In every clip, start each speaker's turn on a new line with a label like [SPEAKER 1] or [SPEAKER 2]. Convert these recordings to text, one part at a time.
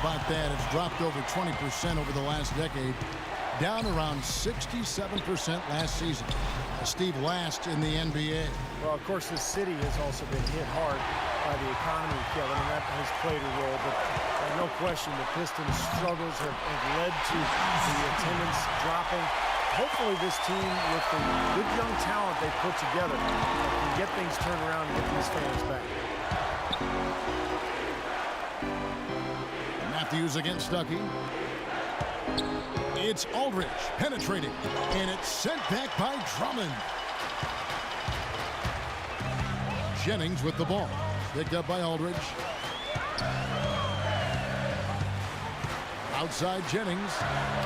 [SPEAKER 1] about that? It's dropped over 20% over the last decade, down around 67% last season. Steve, last in the NBA.
[SPEAKER 2] Well, of course, this city has also been hit hard by the economy, Kevin, and that has played a role. But no question, the Pistons' struggles have led to the attendance dropping. Hopefully this team, with the good young talent they put together, can get things turned around and get these fans back.
[SPEAKER 1] Matthews against Stuckey. It's Aldridge penetrating, and it's sent back by Drummond. Jennings with the ball. Picked up by Aldridge. Outside Jennings,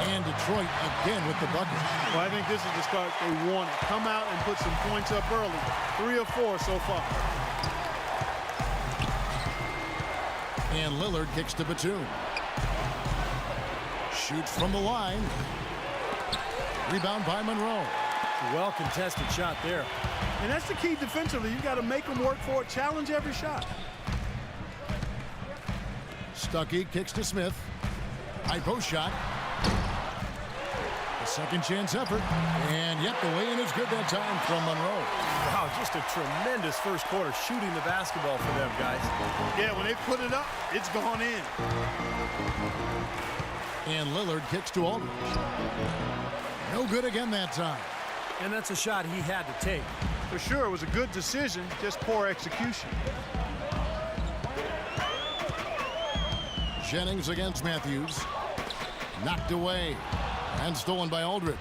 [SPEAKER 1] and Detroit again with the bucket.
[SPEAKER 3] Well, I think this is the start they want. Come out and put some points up early. 3 or 4 so far.
[SPEAKER 1] And Lillard kicks to Batum. Shoots from the line. Rebound by Monroe.
[SPEAKER 2] Well-contested shot there.
[SPEAKER 3] And that's the key defensively. You got to make them work for it. Challenge every shot.
[SPEAKER 1] Stuckey kicks to Smith. High post shot. A second chance effort. And yet the lay-in is good that time from Monroe.
[SPEAKER 2] Wow, just a tremendous first quarter shooting the basketball for them, guys.
[SPEAKER 3] Yeah, when they put it up, it's gone in.
[SPEAKER 1] And Lillard kicks to Aldridge. No good again that time.
[SPEAKER 2] And that's a shot he had to take.
[SPEAKER 3] For sure, it was a good decision, just poor execution.
[SPEAKER 1] Jennings against Matthews. Knocked away and stolen by Aldridge.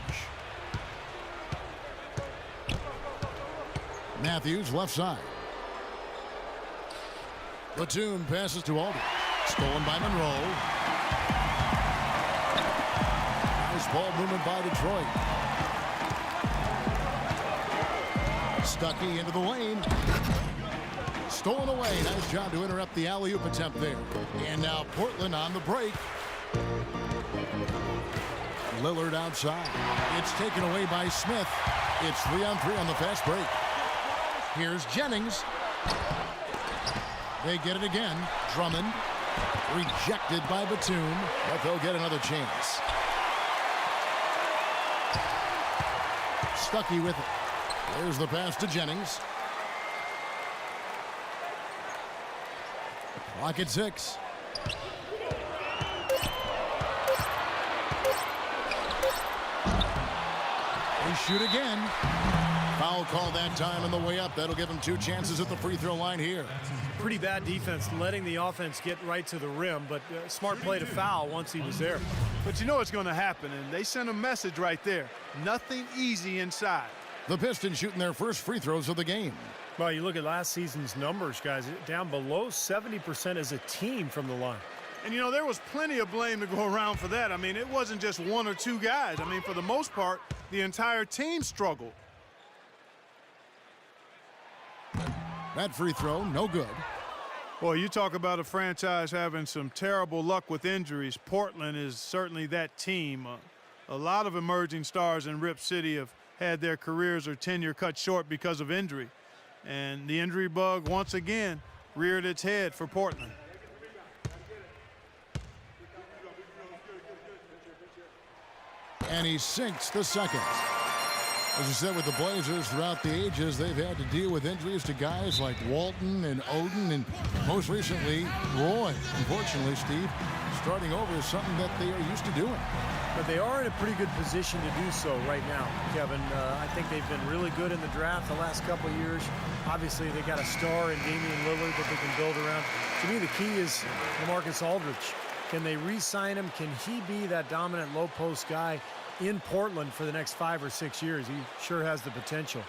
[SPEAKER 1] Matthews left side. Batum passes to Aldridge. Stolen by Monroe. Nice ball movement by Detroit. Stuckey into the lane. Stolen away. Nice job to interrupt the alley-oop attempt there. And now Portland on the break. Lillard outside. It's taken away by Smith. It's 3-on-3 on the fast break. Here's Jennings. They get it again. Drummond. Rejected by Batum, but they'll get another chance. Stuckey with it. There's the pass to Jennings. Clock at 6. They shoot again. Foul call that time on the way up. That'll give them 2 chances at the free throw line here.
[SPEAKER 2] Pretty bad defense, letting the offense get right to the rim, but smart play to foul once he was there.
[SPEAKER 3] But you know what's going to happen, and they sent a message right there. Nothing easy inside.
[SPEAKER 1] The Pistons shooting their first free throws of the game.
[SPEAKER 2] Well, you look at last season's numbers, guys, down below 70% as a team from the line.
[SPEAKER 3] And, you know, there was plenty of blame to go around for that. I mean, it wasn't just 1 or 2 guys. I mean, for the most part, the entire team struggled.
[SPEAKER 1] That free throw, no good.
[SPEAKER 3] Boy, you talk about a franchise having some terrible luck with injuries. Portland is certainly that team. A lot of emerging stars in Rip City have had their careers or tenure cut short because of injury. And the injury bug, once again, reared its head for Portland.
[SPEAKER 1] And he sinks the second. As you said, with the Blazers throughout the ages, they've had to deal with injuries to guys like Walton and Oden and most recently Roy. Unfortunately, Steve, starting over is something that they are used to doing.
[SPEAKER 2] But they are in a pretty good position to do so right now, Kevin. I think they've been really good in the draft the last couple of years. Obviously, they got a star in Damian Lillard that they can build around. To me, the key is LaMarcus Aldridge. Can they re-sign him? Can he be that dominant low-post guy in Portland for the next 5 or 6 years? He sure has the potential.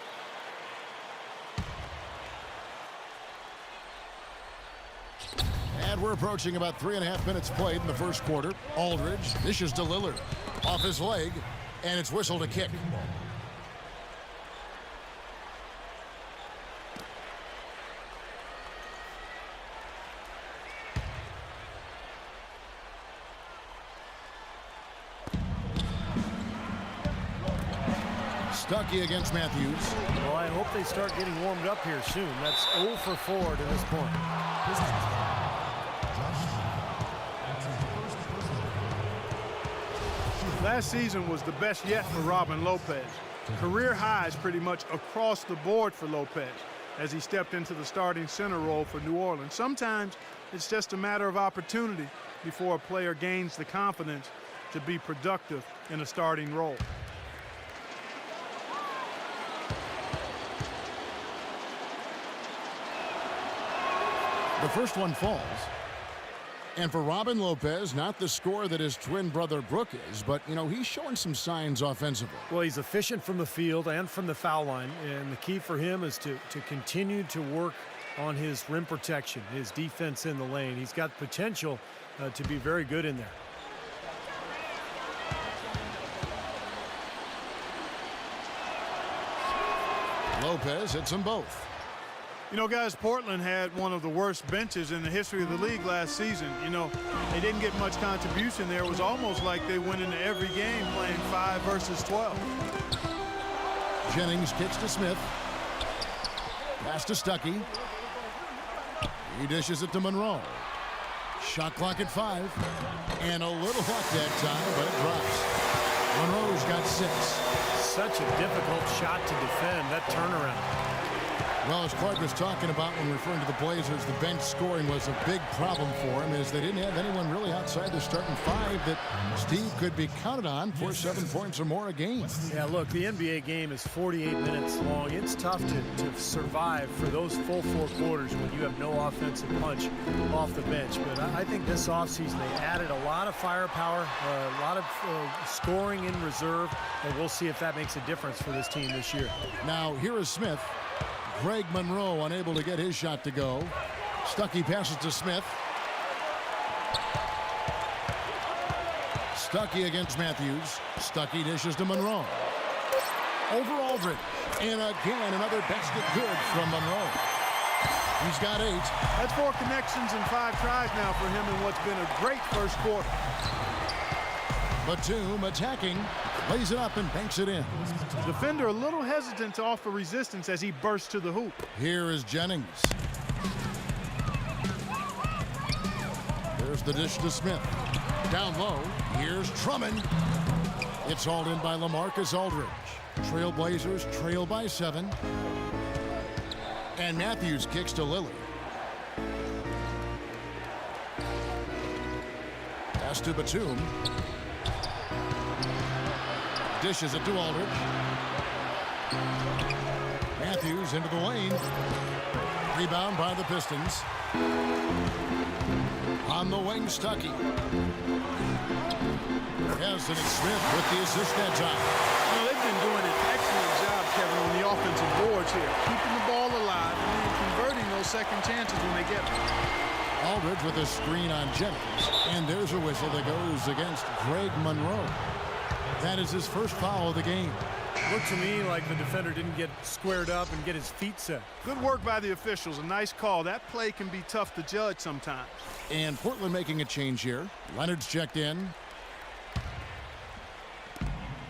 [SPEAKER 1] And we're approaching about 3.5 minutes played in the first quarter. Aldridge dishes to Lillard. Off his leg, and it's whistled a kick. Stuckey against Matthews.
[SPEAKER 2] Well, I hope they start getting warmed up here soon. That's 0 for 4 to this point.
[SPEAKER 3] Last season was the best yet for Robin Lopez. Career highs pretty much across the board for Lopez as he stepped into the starting center role for New Orleans. Sometimes it's just a matter of opportunity before a player gains the confidence to be productive in a starting role.
[SPEAKER 1] The first one falls. And for Robin Lopez, not the score that his twin brother Brooke is, but, you know, he's showing some signs offensively.
[SPEAKER 2] Well, he's efficient from the field and from the foul line, and the key for him is to continue to work on his rim protection, his defense in the lane. He's got potential to be very good in there.
[SPEAKER 1] Lopez hits them both.
[SPEAKER 3] You know, guys, Portland had one of the worst benches in the history of the league last season. You know, they didn't get much contribution there. It was almost like they went into every game playing 5 versus 12.
[SPEAKER 1] Jennings kicks to Smith. Pass to Stuckey. He dishes it to Monroe. Shot clock at 5. And a little luck that time, but it drops. Monroe's got 6.
[SPEAKER 2] Such a difficult shot to defend, that turnaround.
[SPEAKER 1] Well, as Clark was talking about when referring to the Blazers, the bench scoring was a big problem for him as they didn't have anyone really outside the starting 5 that Steve could be counted on for 7 points or more a game.
[SPEAKER 2] Yeah, look, the NBA game is 48 minutes long. It's tough to survive for those full 4 quarters when you have no offensive punch off the bench. But I think this offseason they added a lot of firepower, a lot of scoring in reserve, and we'll see if that makes a difference for this team this year.
[SPEAKER 1] Now, here is Smith. Greg Monroe unable to get his shot to go. Stuckey passes to Smith. Stuckey against Matthews. Stuckey dishes to Monroe. Over Aldridge. And again, another basket good from Monroe. He's got 8.
[SPEAKER 3] That's 4 connections and 5 tries now for him in what's been a great first quarter.
[SPEAKER 1] Batum attacking. Lays it up and banks it in.
[SPEAKER 3] Defender a little hesitant to offer resistance as he bursts to the hoop.
[SPEAKER 1] Here is Jennings. There's the dish to Smith. Down low. Here's Drummond. It's hauled in by LaMarcus Aldridge. Trailblazers trail by 7. And Matthews kicks to Lillard. Pass to Batum. Dishes it to Aldridge. Matthews into the lane. Rebound by the Pistons. On the wing, Stuckey. Yes, and it's Smith with the assist that time.
[SPEAKER 3] You know, they've been doing an excellent job, Kevin, on the offensive boards here. Keeping the ball alive and then converting those second chances when they get them.
[SPEAKER 1] Aldridge with a screen on Jennings. And there's a whistle that goes against Greg Monroe. That is his first foul of the game.
[SPEAKER 2] Looked to me like the defender didn't get squared up and get his feet set.
[SPEAKER 3] Good work by the officials. A nice call. That play can be tough to judge sometimes.
[SPEAKER 1] And Portland making a change here. Leonard's checked in.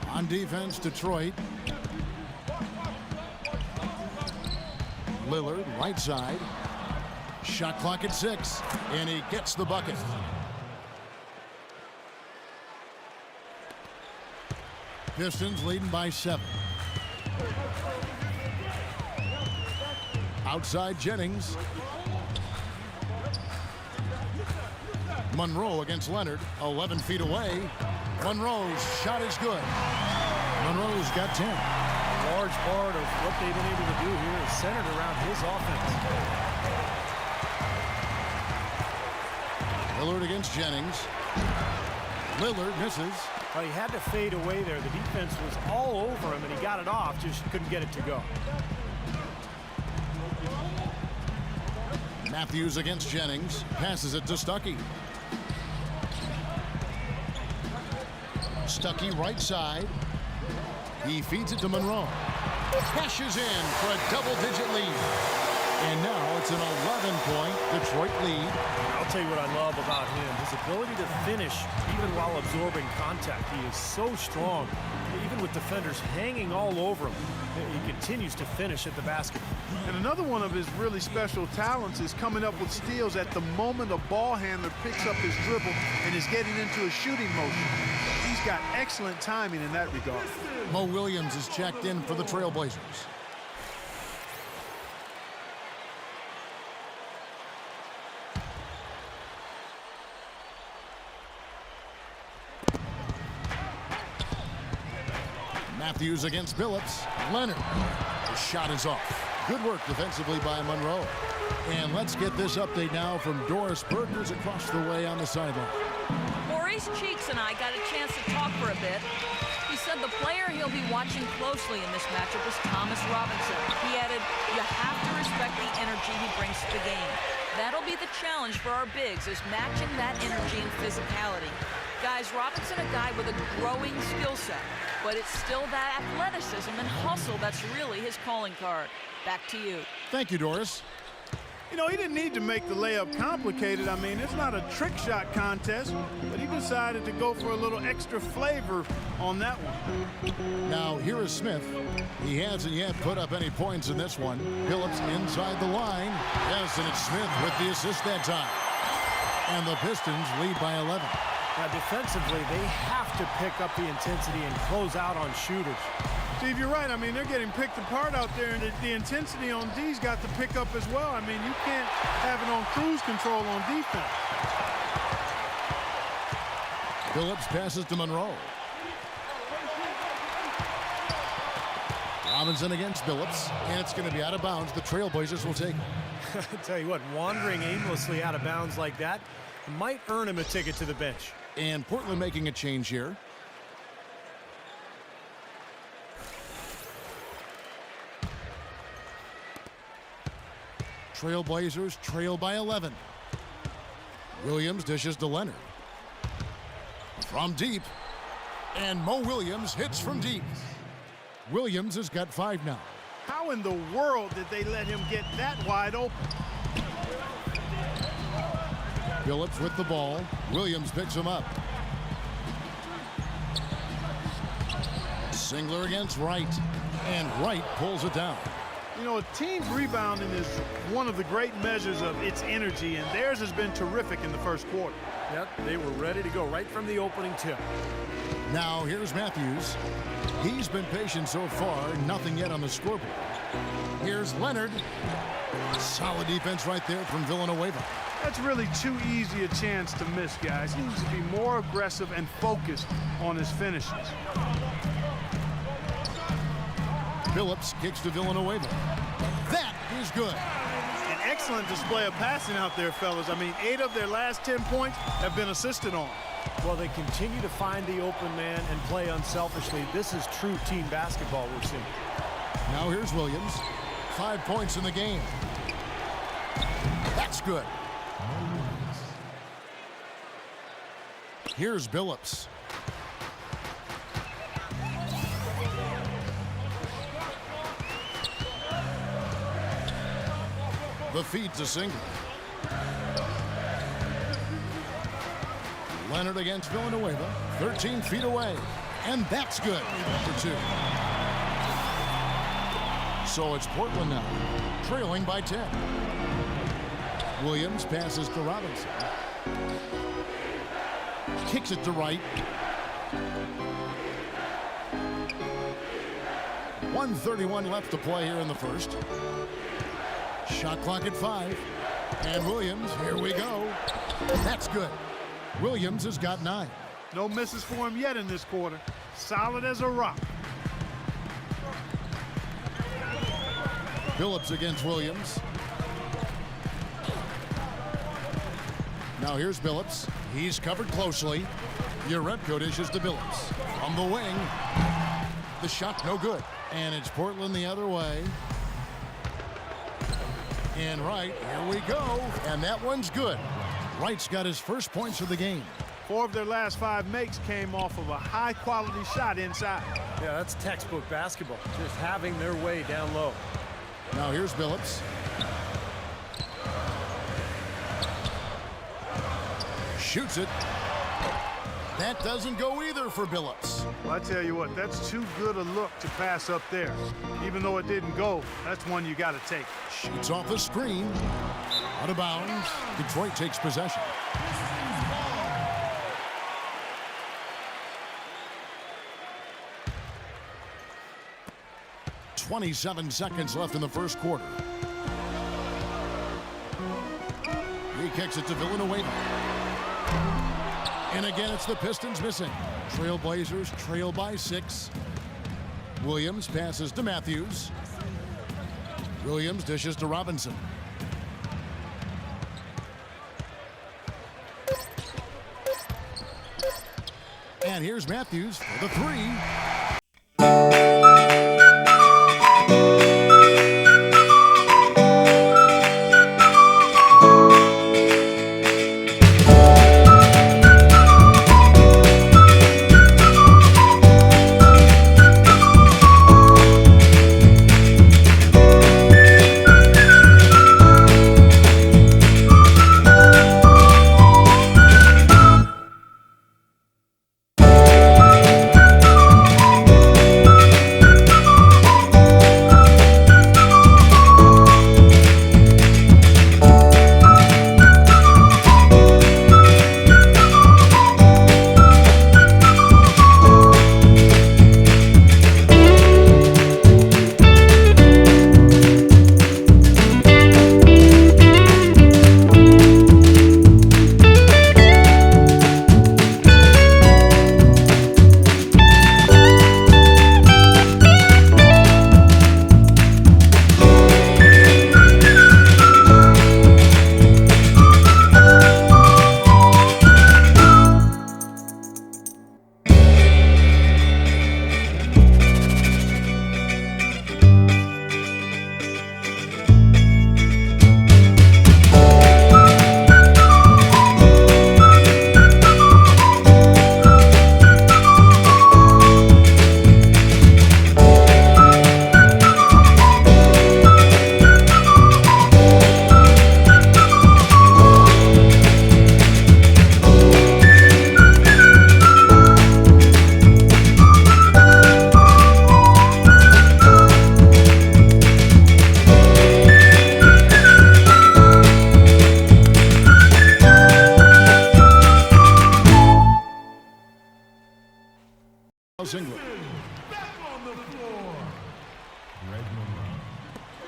[SPEAKER 1] On defense, Detroit. Lillard, right side. Shot clock at 6. And he gets the bucket. Pistons leading by 7. Outside Jennings. Monroe against Leonard. 11 feet away. Monroe's shot is good. Monroe's got 10.
[SPEAKER 2] A large part of what they've been able to do here is centered around his offense.
[SPEAKER 1] Lillard against Jennings. Lillard misses.
[SPEAKER 2] Well, he had to fade away there. The defense was all over him, and he got it off, just couldn't get it to go.
[SPEAKER 1] Matthews against Jennings. Passes it to Stuckey. Stuckey right side. He feeds it to Monroe. Cashes in for a double-digit lead. And now it's an 11-point Detroit lead.
[SPEAKER 2] I'll tell you what I love about him. His ability to finish even while absorbing contact. He is so strong. Even with defenders hanging all over him, he continues to finish at the basket.
[SPEAKER 3] And another one of his really special talents is coming up with steals at the moment a ball handler picks up his dribble and is getting into a shooting motion. He's He's got excellent timing in that regard.
[SPEAKER 1] Mo Williams is checked in for the Trailblazers. Matthews against Billups. Leonard. The shot is off. Good work defensively by Monroe. And let's get this update now from Doris Burke, who's across the way on the sideline.
[SPEAKER 4] Maurice Cheeks and I got a chance to talk for a bit. He said the player he'll be watching closely in this matchup is Thomas Robinson. He added, "You have to respect the energy he brings to the game. That'll be the challenge for our bigs, is matching that energy and physicality." Guys, Robinson, a guy with a growing skill set, but it's still that athleticism and hustle that's really his calling card. Back to you.
[SPEAKER 1] Thank you, Doris.
[SPEAKER 3] You know, he didn't need to make the layup complicated. I mean, it's not a trick shot contest, but he decided to go for a little extra flavor on that one.
[SPEAKER 1] Now, here is Smith. He hasn't yet put up any points in this one. Billups inside the line. Yes, and it's Smith with the assist that time. And the Pistons lead by 11.
[SPEAKER 2] Now, defensively, they have to pick up the intensity and close out on shooters.
[SPEAKER 3] Steve, you're right. I mean, they're getting picked apart out there, and the intensity on D's got to pick up as well. I mean, you can't have it on cruise control on defense.
[SPEAKER 1] Billups passes to Monroe. Robinson against Billups, and it's going to be out of bounds. The Trailblazers will take it.
[SPEAKER 2] I tell you what, wandering aimlessly out of bounds like that might earn him a ticket to the bench.
[SPEAKER 1] And Portland making a change here. Trailblazers trail by 11. Williams dishes to Leonard. From deep. And Mo Williams hits from deep. Williams has got 5 now.
[SPEAKER 3] How in the world did they let him get that wide open?
[SPEAKER 1] Billups with the ball. Williams picks him up. Singler against Wright. And Wright pulls it down.
[SPEAKER 3] You know, a team's rebounding is one of the great measures of its energy, and theirs has been terrific in the first quarter.
[SPEAKER 2] Yep, they were ready to go right from the opening tip.
[SPEAKER 1] Now here's Matthews. He's been patient so far, nothing yet on the scoreboard. Here's Leonard. Solid defense right there from Villanueva.
[SPEAKER 3] That's really too easy a chance to miss, guys. He needs to be more aggressive and focused on his finishes.
[SPEAKER 1] Billups kicks to Villanueva. That is good.
[SPEAKER 3] An excellent display of passing out there, fellas. I mean, 8 of their last 10 points have been assisted on.
[SPEAKER 2] Well, they continue to find the open man and play unselfishly. This is true team basketball we're seeing.
[SPEAKER 1] Now here's Williams. 5 points in the game. That's good. Here's Billups. The feed's a single. Leonard against Villanueva, 13 feet away. And that's good for 2. So it's Portland now, trailing by 10. Williams passes to Robinson. Kicks it to Wright. 1:31 left to play here in the first. Shot clock at 5. And Williams, here we go. That's good. Williams has got 9.
[SPEAKER 3] No misses for him yet in this quarter. Solid as a rock.
[SPEAKER 1] Billups against Williams. Now here's Billups. He's covered closely. Yaremko dishes to Billups. From the wing. The shot no good. And it's Portland the other way. And Wright, here we go. And that one's good. Wright's got his first points of the game.
[SPEAKER 3] 4 of their last 5 makes came off of a high-quality shot inside.
[SPEAKER 2] Yeah, that's textbook basketball. Just having their way down low.
[SPEAKER 1] Now here's Billups. Shoots it. That doesn't go either for Billups.
[SPEAKER 3] Well, I tell you what, that's too good a look to pass up there. Even though it didn't go, that's one you got to take.
[SPEAKER 1] Shoots off the screen. Out of bounds. Detroit takes possession. 27 seconds left in the first quarter. He kicks it to Villanueva. And again, it's the Pistons missing. Trailblazers trail by 6. Williams passes to Matthews. Williams dishes to Robinson. And here's Matthews for the 3.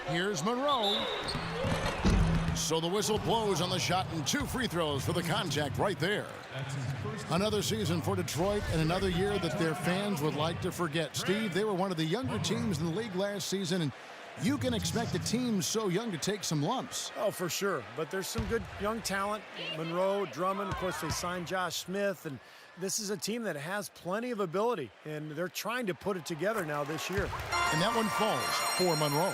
[SPEAKER 1] Here's Monroe. So the whistle blows on the shot and 2 free throws for the contact right there. Another season for Detroit and another year that their fans would like to forget. Steve, they were one of the younger teams in the league last season, and you can expect a team so young to take some lumps.
[SPEAKER 2] Oh, for sure. But there's some good young talent. Monroe, Drummond, of course, they signed Josh Smith, and this is a team that has plenty of ability, and they're trying to put it together now this year.
[SPEAKER 1] And that one falls for Monroe.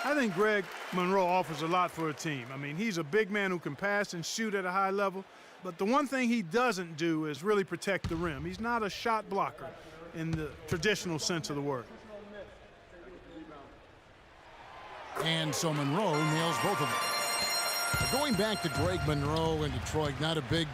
[SPEAKER 3] I think Greg Monroe offers a lot for a team. I mean, he's a big man who can pass and shoot at a high level, but the one thing he doesn't do is really protect the rim. He's not a shot blocker in the traditional sense of the word.
[SPEAKER 1] And so Monroe nails both of them. Going back to Greg Monroe in Detroit, not a big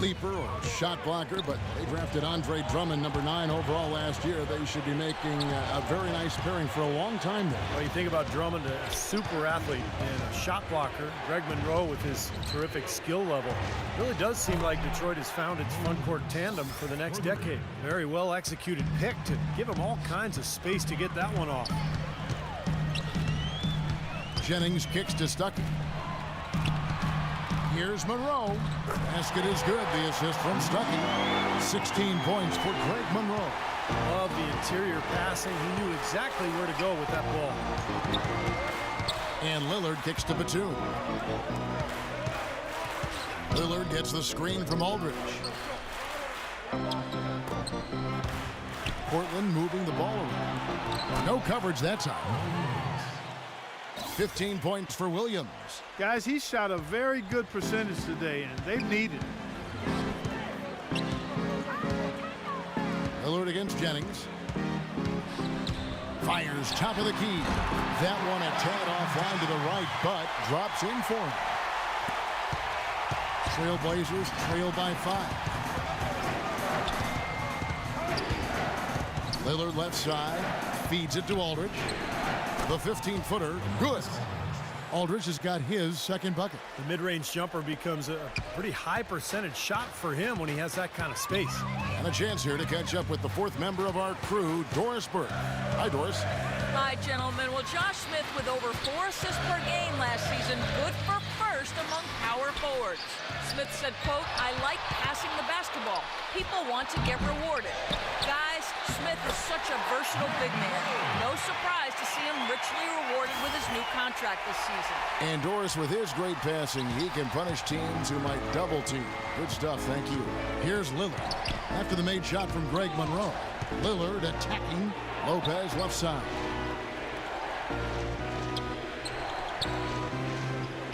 [SPEAKER 1] leaper or shot blocker, but they drafted Andre Drummond, number 9 overall last year. They should be making a very nice pairing for a long time there.
[SPEAKER 2] Well, you think about Drummond, a super athlete and a shot blocker. Greg Monroe with his terrific skill level. It really does seem like Detroit has found its front court tandem for the next decade. Very well executed pick to give him all kinds of space to get that one off.
[SPEAKER 1] Jennings kicks to Stuckey. Here's Monroe. Basket is good. The assist from Stuckey. 16 points for Greg Monroe.
[SPEAKER 2] Love the interior passing. He knew exactly where to go with that ball.
[SPEAKER 1] And Lillard kicks to Batum. Lillard gets the screen from Aldridge. Portland moving the ball around. No coverage that time. 15 points for Williams.
[SPEAKER 3] Guys, he shot a very good percentage today, and they've needed it.
[SPEAKER 1] Lillard against Jennings. Fires top of the key. That one a tad offline to the right, but drops in for him. Trailblazers trail by 5. Lillard left side. Feeds it to Aldridge. The 15-footer, good. Aldridge has got his second bucket.
[SPEAKER 2] The mid-range jumper becomes a pretty high percentage shot for him when he has that kind of space.
[SPEAKER 1] And a chance here to catch up with the 4th member of our crew, Doris Burke. Hi, Doris.
[SPEAKER 4] Hi, gentlemen. Well, Josh Smith with over 4 assists per game last season, good for first among power forwards. Smith said, quote, "I like passing the basketball. People want to get rewarded." Guys, Smith is such a versatile big man. No surprise to see him richly rewarded with his new contract this season.
[SPEAKER 1] And Doris, with his great passing, he can punish teams who might double team. Good stuff, thank you. Here's Lillard. After the made shot from Greg Monroe. Lillard attacking. Lopez left side.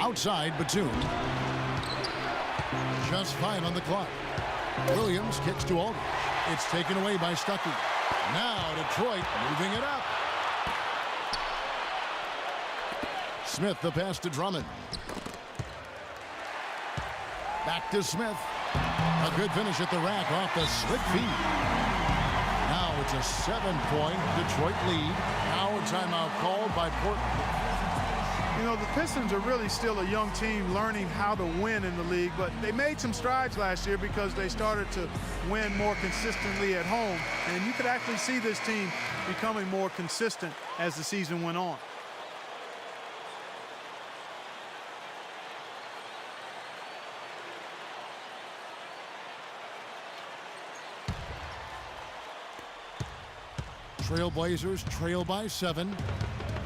[SPEAKER 1] Outside, Batum. Just 5 on the clock. Williams kicks to Aldridge. It's taken away by Stuckey. Now Detroit moving it up. Smith, the pass to Drummond. Back to Smith. A good finish at the rack off the slick feed. Now it's a 7-point Detroit lead. Now a timeout called by Portland.
[SPEAKER 3] You know, the Pistons are really still a young team learning how to win in the league, but they made some strides last year because they started to win more consistently at home. And you could actually see this team becoming more consistent as the season went on.
[SPEAKER 1] Trailblazers trail by 7.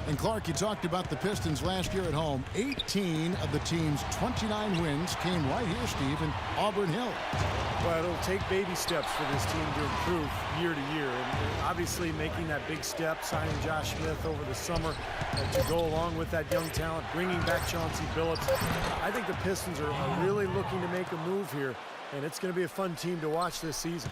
[SPEAKER 1] And Clark, you talked about the Pistons last year at home. 18 of the team's 29 wins came right here, Steve, in Auburn Hills.
[SPEAKER 2] Well, it'll take baby steps for this team to improve year to year. And obviously making that big step, signing Josh Smith over the summer to go along with that young talent, bringing back Chauncey Billups. I think the Pistons are really looking to make a move here, and it's going to be a fun team to watch this season.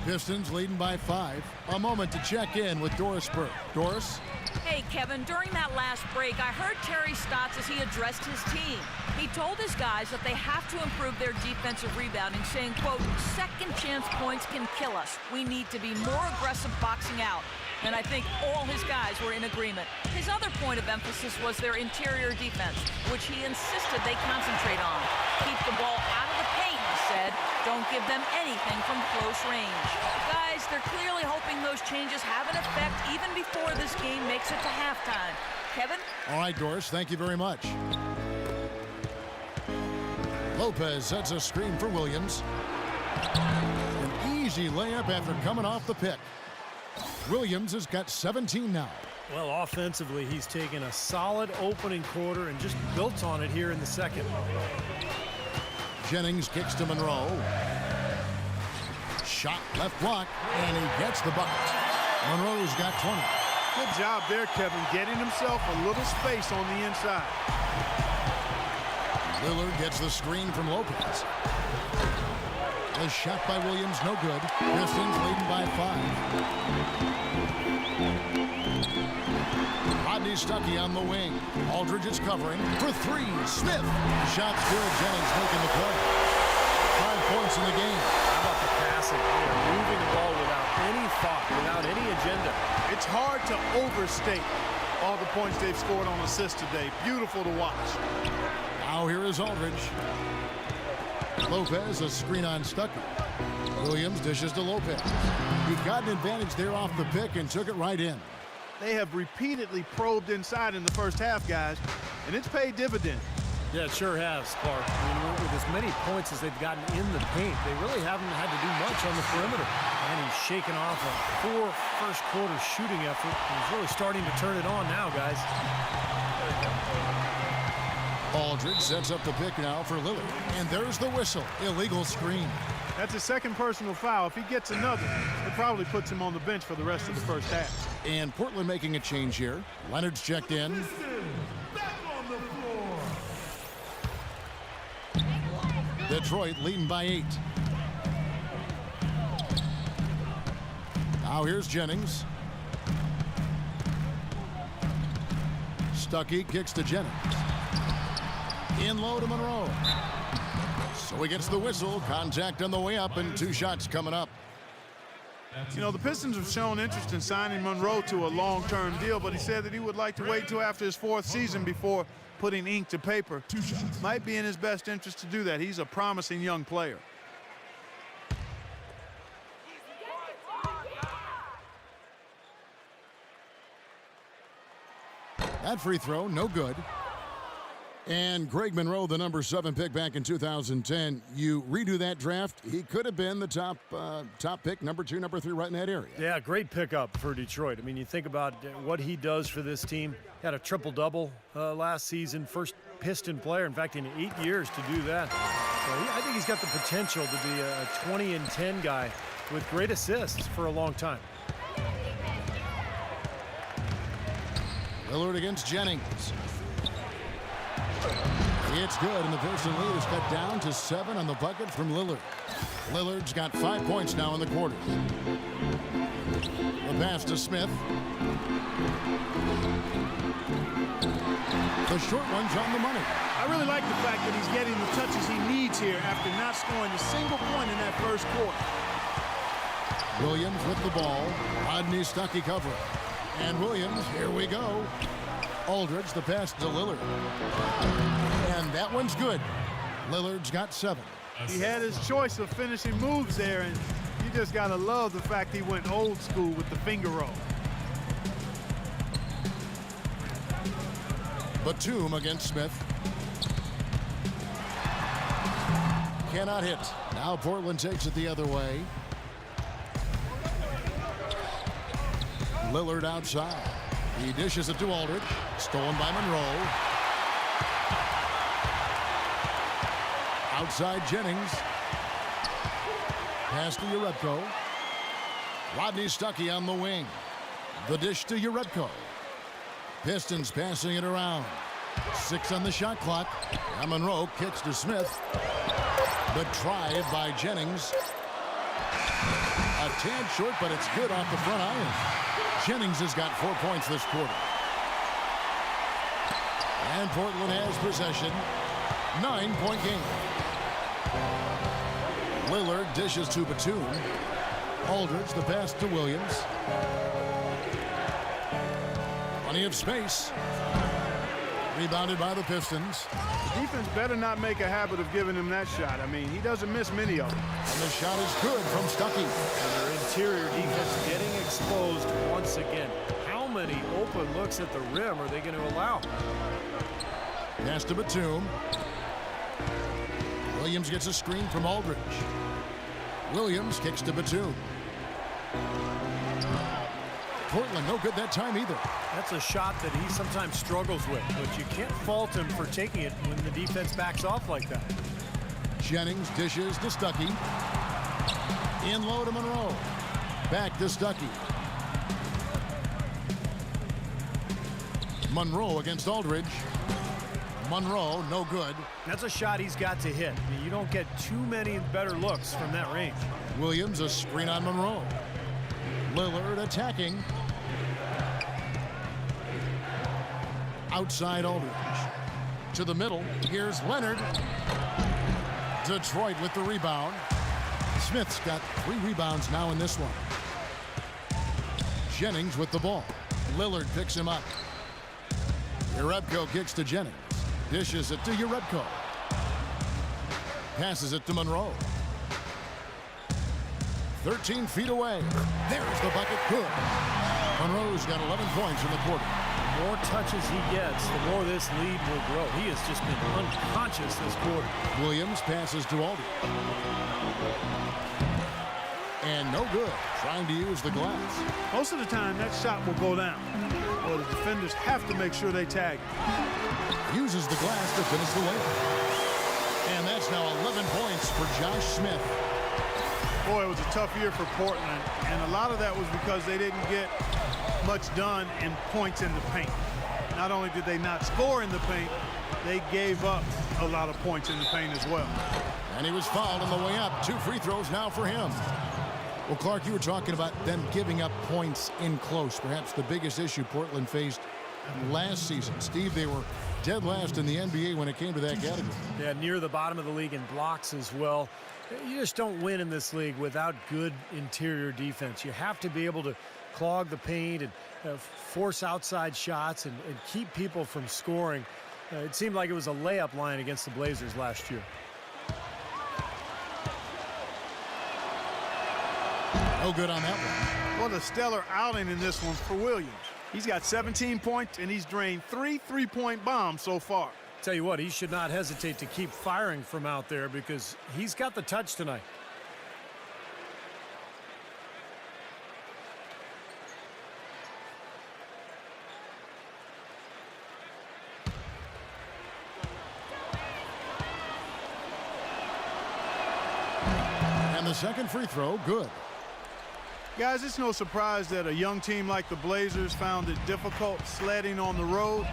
[SPEAKER 1] Pistons leading by 5. A moment to check in with Doris Burke. Doris?
[SPEAKER 4] Hey, Kevin, during that last break, I heard Terry Stotts as he addressed his team. He told his guys that they have to improve their defensive rebounding, saying, quote, "Second chance points can kill us. We need to be more aggressive boxing out." And I think all his guys were in agreement. His other point of emphasis was their interior defense, which he insisted they concentrate on. Keep the ball out of the paint, he said. Don't give them anything from close range. Guys, they're clearly hoping those changes have an effect even before this game makes it to halftime. Kevin?
[SPEAKER 1] All right, Doris, thank you very much. Lopez sets a screen for Williams. An easy layup after coming off the pick. Williams has got 17 now.
[SPEAKER 2] Well, offensively, he's taken a solid opening quarter and just built on it here in the second.
[SPEAKER 1] Jennings kicks to Monroe. Shot left block, and he gets the bucket. Monroe's got 20.
[SPEAKER 3] Good job there, Kevin, getting himself a little space on the inside.
[SPEAKER 1] Lillard gets the screen from Lopez. The shot by Williams, no good. Pistons leading by 5. Rodney Stuckey on the wing. Aldridge is covering for 3. Smith. The shot's good. Jennings making the play. 5 points in the game.
[SPEAKER 2] How about the passing? They are moving the ball without any thought, without any agenda.
[SPEAKER 3] It's hard to overstate all the points they've scored on assists today. Beautiful to watch.
[SPEAKER 1] Now here is Aldridge. Lopez, a screen on Stuckey. Williams dishes to Lopez. He got an advantage there off the pick and took it right in.
[SPEAKER 3] They have repeatedly probed inside in the first half, guys, and it's paid dividends.
[SPEAKER 2] Yeah, it sure has, Clark. I mean, with as many points as they've gotten in the paint, they really haven't had to do much on the perimeter. And he's shaken off a poor first-quarter shooting effort. He's really starting to turn it on now, guys.
[SPEAKER 1] Aldridge sets up the pick now for Lillard. And there's the whistle. Illegal screen.
[SPEAKER 3] That's his second personal foul. If he gets another, it probably puts him on the bench for the rest of the first half.
[SPEAKER 1] And Portland making a change here. Leonard's checked in. Detroit leading by 8. Now here's Jennings. Stuckey kicks to Jennings. In low to Monroe. So he gets the whistle. Contact on the way up and 2 shots coming up.
[SPEAKER 3] You know, the Pistons have shown interest in signing Monroe to a long-term deal, but he said that he would like to wait till after his 4th season before putting ink to paper.
[SPEAKER 1] 2 shots.
[SPEAKER 3] Might be in his best interest to do that. He's a promising young player.
[SPEAKER 1] That free throw, no good. And Greg Monroe, the number 7 pick back in 2010. You redo that draft, he could have been the top pick, number 2, number 3, right in that area.
[SPEAKER 2] Yeah, great pickup for Detroit. I mean, you think about what he does for this team. Had a triple-double last season, first Piston player, in fact, in 8 years to do that. So I think he's got the potential to be a 20 and 10 guy with great assists for a long time.
[SPEAKER 1] Lillard against Jennings. It's good, and the Piston lead is cut down to 7 on the bucket from Lillard. Lillard's got 5 points now in the quarter. The pass to Smith. The short one's on the money.
[SPEAKER 3] I really like the fact that he's getting the touches he needs here after not scoring a single point in that first quarter.
[SPEAKER 1] Williams with the ball. Rodney Stuckey covering. And Williams, here we go. Aldridge, the pass to Lillard. And that one's good. Lillard's got 7.
[SPEAKER 3] He had his choice of finishing moves there, and you just got to love the fact he went old school with the finger roll.
[SPEAKER 1] Batum against Smith. Cannot hit. Now Portland takes it the other way. Lillard outside. He dishes it to Aldridge. Stolen by Monroe. Outside Jennings. Pass to Urebko. Rodney Stuckey on the wing. The dish to Urebko. Pistons passing it around. 6 on the shot clock. And Monroe kicks to Smith. The drive by Jennings. A tad short, but it's good off the front iron. Jennings has got 4 points this quarter. And Portland has possession. 9-point game. Lillard dishes to Batum. Aldridge, the pass to Williams. Plenty of space. Rebounded by the Pistons.
[SPEAKER 3] The defense better not make a habit of giving him that shot. I mean, he doesn't miss many of them.
[SPEAKER 1] And the shot is good from Stuckey.
[SPEAKER 2] And their interior defense getting exposed once again. How many open looks at the rim are they going to allow?
[SPEAKER 1] Pass to Batum. Williams gets a screen from Aldridge. Williams kicks to Batum. Portland no good that time either.
[SPEAKER 2] That's a shot that he sometimes struggles with, but you can't fault him for taking it when the defense backs off like that.
[SPEAKER 1] Jennings dishes to Stuckey. In low to Monroe. Back to Stuckey. Monroe against Aldridge. Monroe, no good.
[SPEAKER 2] That's a shot he's got to hit. You don't get too many better looks from that range.
[SPEAKER 1] Williams, a screen on Monroe. Lillard attacking. Outside Aldridge. To the middle. Here's Leonard. Detroit with the rebound. Smith's got 3 rebounds now in this one. Jennings with the ball. Lillard picks him up. Urebko kicks to Jennings. Dishes it to Urebko. Passes it to Monroe. 13 feet away. There's the bucket. Good. Monroe's got 11 points in the quarter.
[SPEAKER 2] The more touches he gets, the more this lead will grow. He has just been unconscious this quarter.
[SPEAKER 1] Williams passes to Aldridge. And no good. Trying to use the glass.
[SPEAKER 3] Most of the time, that shot will go down. Well, the defenders have to make sure they tag it.
[SPEAKER 1] Uses the glass to finish the layup. And that's now 11 points for Josh Smith.
[SPEAKER 3] Boy, it was a tough year for Portland, and a lot of that was because they didn't get much done in points in the paint. Not only did they not score in the paint, they gave up a lot of points in the paint as well.
[SPEAKER 1] And he was fouled on the way up. 2 free throws now for him. Well, Clark, you were talking about them giving up points in close. Perhaps the biggest issue Portland faced last season. Steve, they were dead last in the NBA when it came to that category.
[SPEAKER 2] Yeah, near the bottom of the league in blocks as well. You just don't win in this league without good interior defense. You have to be able to clog the paint and force outside shots and keep people from scoring. It seemed like it was a layup line against the Blazers last year.
[SPEAKER 1] No good on that one.
[SPEAKER 3] What a stellar outing in this one for Williams. He's got 17 points, and he's drained 3 3-point bombs so far.
[SPEAKER 2] Tell you what, he should not hesitate to keep firing from out there because he's got the touch tonight.
[SPEAKER 1] And the second free throw, good.
[SPEAKER 3] Guys, it's no surprise that a young team like the Blazers found it difficult sledding on the road.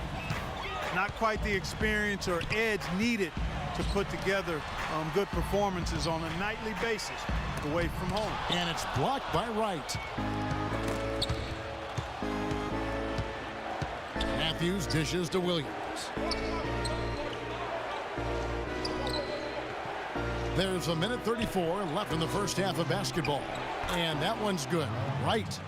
[SPEAKER 3] Not quite the experience or edge needed to put together good performances on a nightly basis away from home.
[SPEAKER 1] And it's blocked by Wright. Matthews dishes to Williams. There's a minute 34 left in the first half of basketball. And that one's good. Right.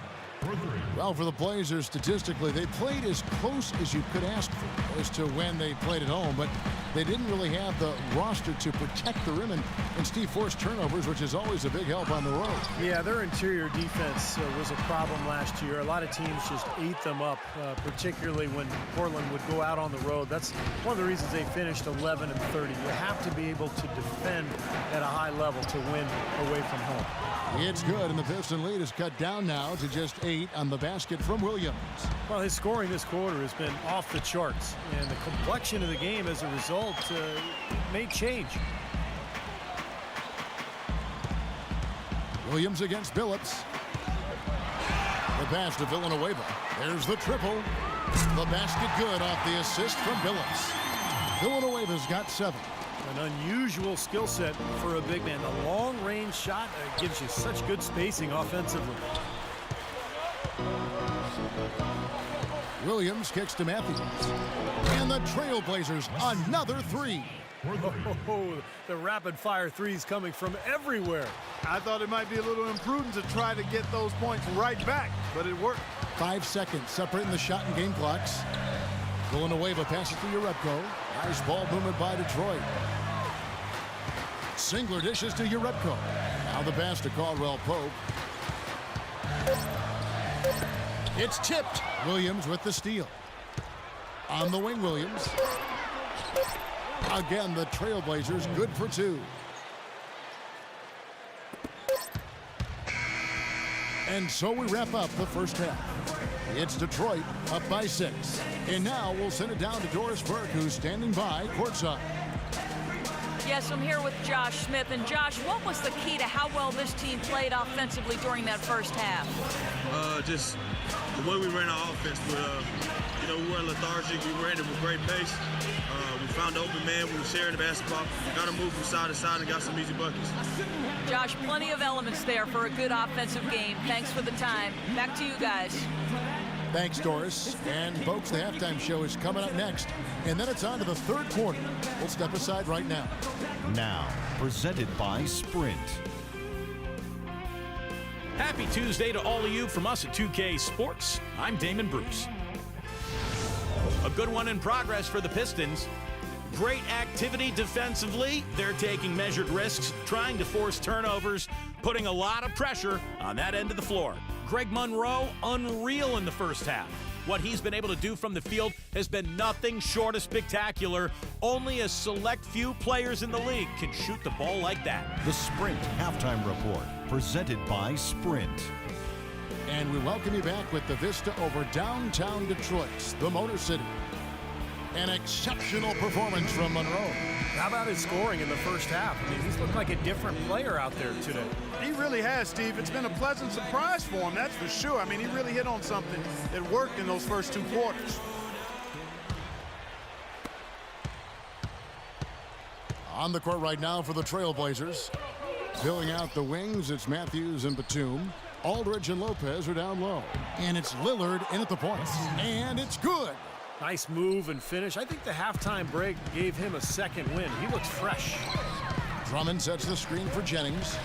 [SPEAKER 1] Well, for the Blazers, statistically, they played as close as you could ask for as to when they played at home, but they didn't really have the roster to protect the rim, and Steve forced turnovers, which is always a big help on the road.
[SPEAKER 2] Yeah, their interior defense was a problem last year. A lot of teams just ate them up, particularly when Portland would go out on the road. That's one of the reasons they finished 11-30. You have to be able to defend at a high level to win away from home.
[SPEAKER 1] It's good, and the Piston lead is cut down now to just 8 on the basket from Williams.
[SPEAKER 2] Well, his scoring this quarter has been off the charts, and the complexion of the game as a result may change.
[SPEAKER 1] Williams against Billups. The pass to Villanueva. There's the triple. The basket good off the assist from Billups. Villanueva's got 7.
[SPEAKER 2] An unusual skill set for a big man. The long-range shot gives you such good spacing offensively.
[SPEAKER 1] Williams kicks to Matthews. And the Trailblazers, another 3.
[SPEAKER 2] Oh, the rapid-fire threes coming from everywhere.
[SPEAKER 3] I thought it might be a little imprudent to try to get those points right back, but it worked.
[SPEAKER 1] 5 seconds separating the shot and game clocks. Villanueva passes to Urepko. Nice ball movement by Detroit. Singler dishes to Urepko. Now the pass to Caldwell Pope. It's tipped. Williams with the steal. On the wing, Williams. Again, the Trailblazers good for 2. And so we wrap up the first half. It's Detroit up by 6. And now we'll send it down to Doris Burke, who's standing by courtside.
[SPEAKER 4] Yes, I'm here with Josh Smith. And Josh, what was the key to how well this team played offensively during that first half?
[SPEAKER 5] Just the way we ran our offense. We weren't lethargic. We ran it with great pace. We found the open man. We were sharing the basketball. Got to move from side to side and got some easy buckets.
[SPEAKER 4] Josh, plenty of elements there for a good offensive game. Thanks for the time. Back to you guys.
[SPEAKER 1] Thanks, Doris. And, folks, the halftime show is coming up next. And then it's on to the third quarter. We'll step aside right now.
[SPEAKER 6] Now, presented by Sprint.
[SPEAKER 7] Happy Tuesday to all of you from us at 2K Sports. I'm Damon Bruce. A good one in progress for the Pistons. Great activity defensively. They're taking measured risks, trying to force turnovers, putting a lot of pressure on that end of the floor. Greg Monroe, unreal in the first half. What he's been able to do from the field has been nothing short of spectacular. Only a select few players in the league can shoot the ball like that.
[SPEAKER 6] The Sprint Halftime Report, presented by Sprint.
[SPEAKER 1] And we welcome you back with the vista over downtown Detroit, the Motor City. An exceptional performance from Monroe.
[SPEAKER 2] How about his scoring in the first half? I mean, he's looked like a different player out there today.
[SPEAKER 3] He really has, Steve. It's been a pleasant surprise for him, that's for sure. I mean, he really hit on something that worked in those first 2 quarters.
[SPEAKER 1] On the court right now for the Trailblazers. Filling out the wings, it's Matthews and Batum. Aldridge and Lopez are down low. And it's Lillard in at the points. And it's good.
[SPEAKER 2] Nice move and finish. I think the halftime break gave him a second win. He looks fresh.
[SPEAKER 1] Drummond sets the screen for Jennings.